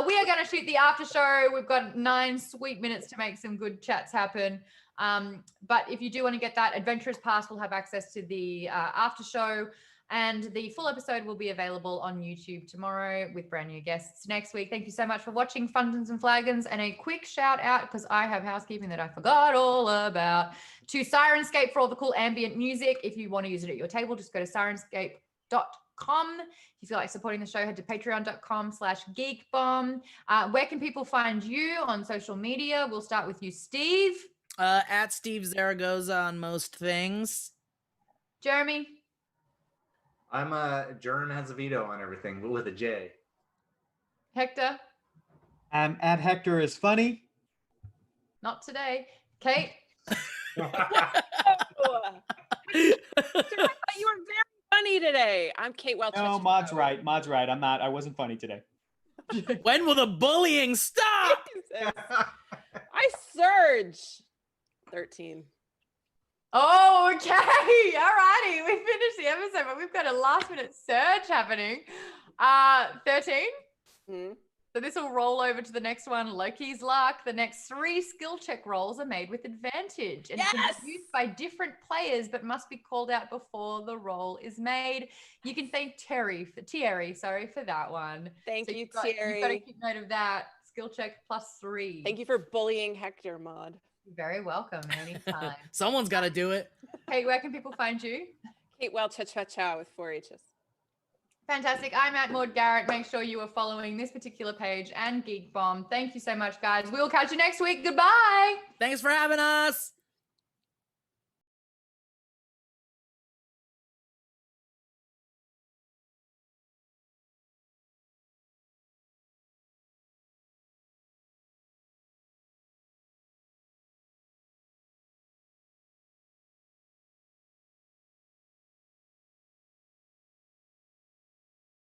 We are going to shoot the after show. We've got 9 sweet minutes to make some good chats happen. But if you do want to get that Adventurers Pass, we'll have access to the after show. And the full episode will be available on YouTube tomorrow with brand new guests next week. Thank you so much for watching Fungeons and Flagons. And a quick shout out, because I have housekeeping that I forgot all about, to Sirenscape for all the cool ambient music. If you want to use it at your table, just go to sirenscape.com. If you feel like supporting the show, head to patreon.com/geekbomb. Where can people find you on social media? We'll start with you, Steve.
At Steve Zaragoza on most things.
Jeremy.
I'm Jern has a veto on everything, but with a J.
Hector.
At Hector is funny.
Not today. Kate.
You were very funny today. I'm Kate Welch.
No, Maud's right. Maud's right. I'm not. I wasn't funny today.
When will the bullying stop?
I surge. 13.
Oh, okay. Alrighty. We finished the episode, but we've got a last minute surge happening. 13.
Hmm?
So this will roll over to the next one. Loki's luck. The next 3 skill check rolls are made with advantage and can
Yes!
be used by different players, but must be called out before the roll is made. You can thank Thierry for that one.
Thank
So
you,
you've got to
Thierry.
keep note of that. Skill check +3.
Thank you for bullying Hector, Maude.
You're very welcome. Anytime.
Someone's got to do it.
Hey, where can people find you?
Kate Well Cha with 4 H's.
Fantastic. I'm at Maude Garrett. Make sure you are following this particular page and Geek Bomb. Thank you so much, guys. We'll catch you next week. Goodbye.
Thanks for having us.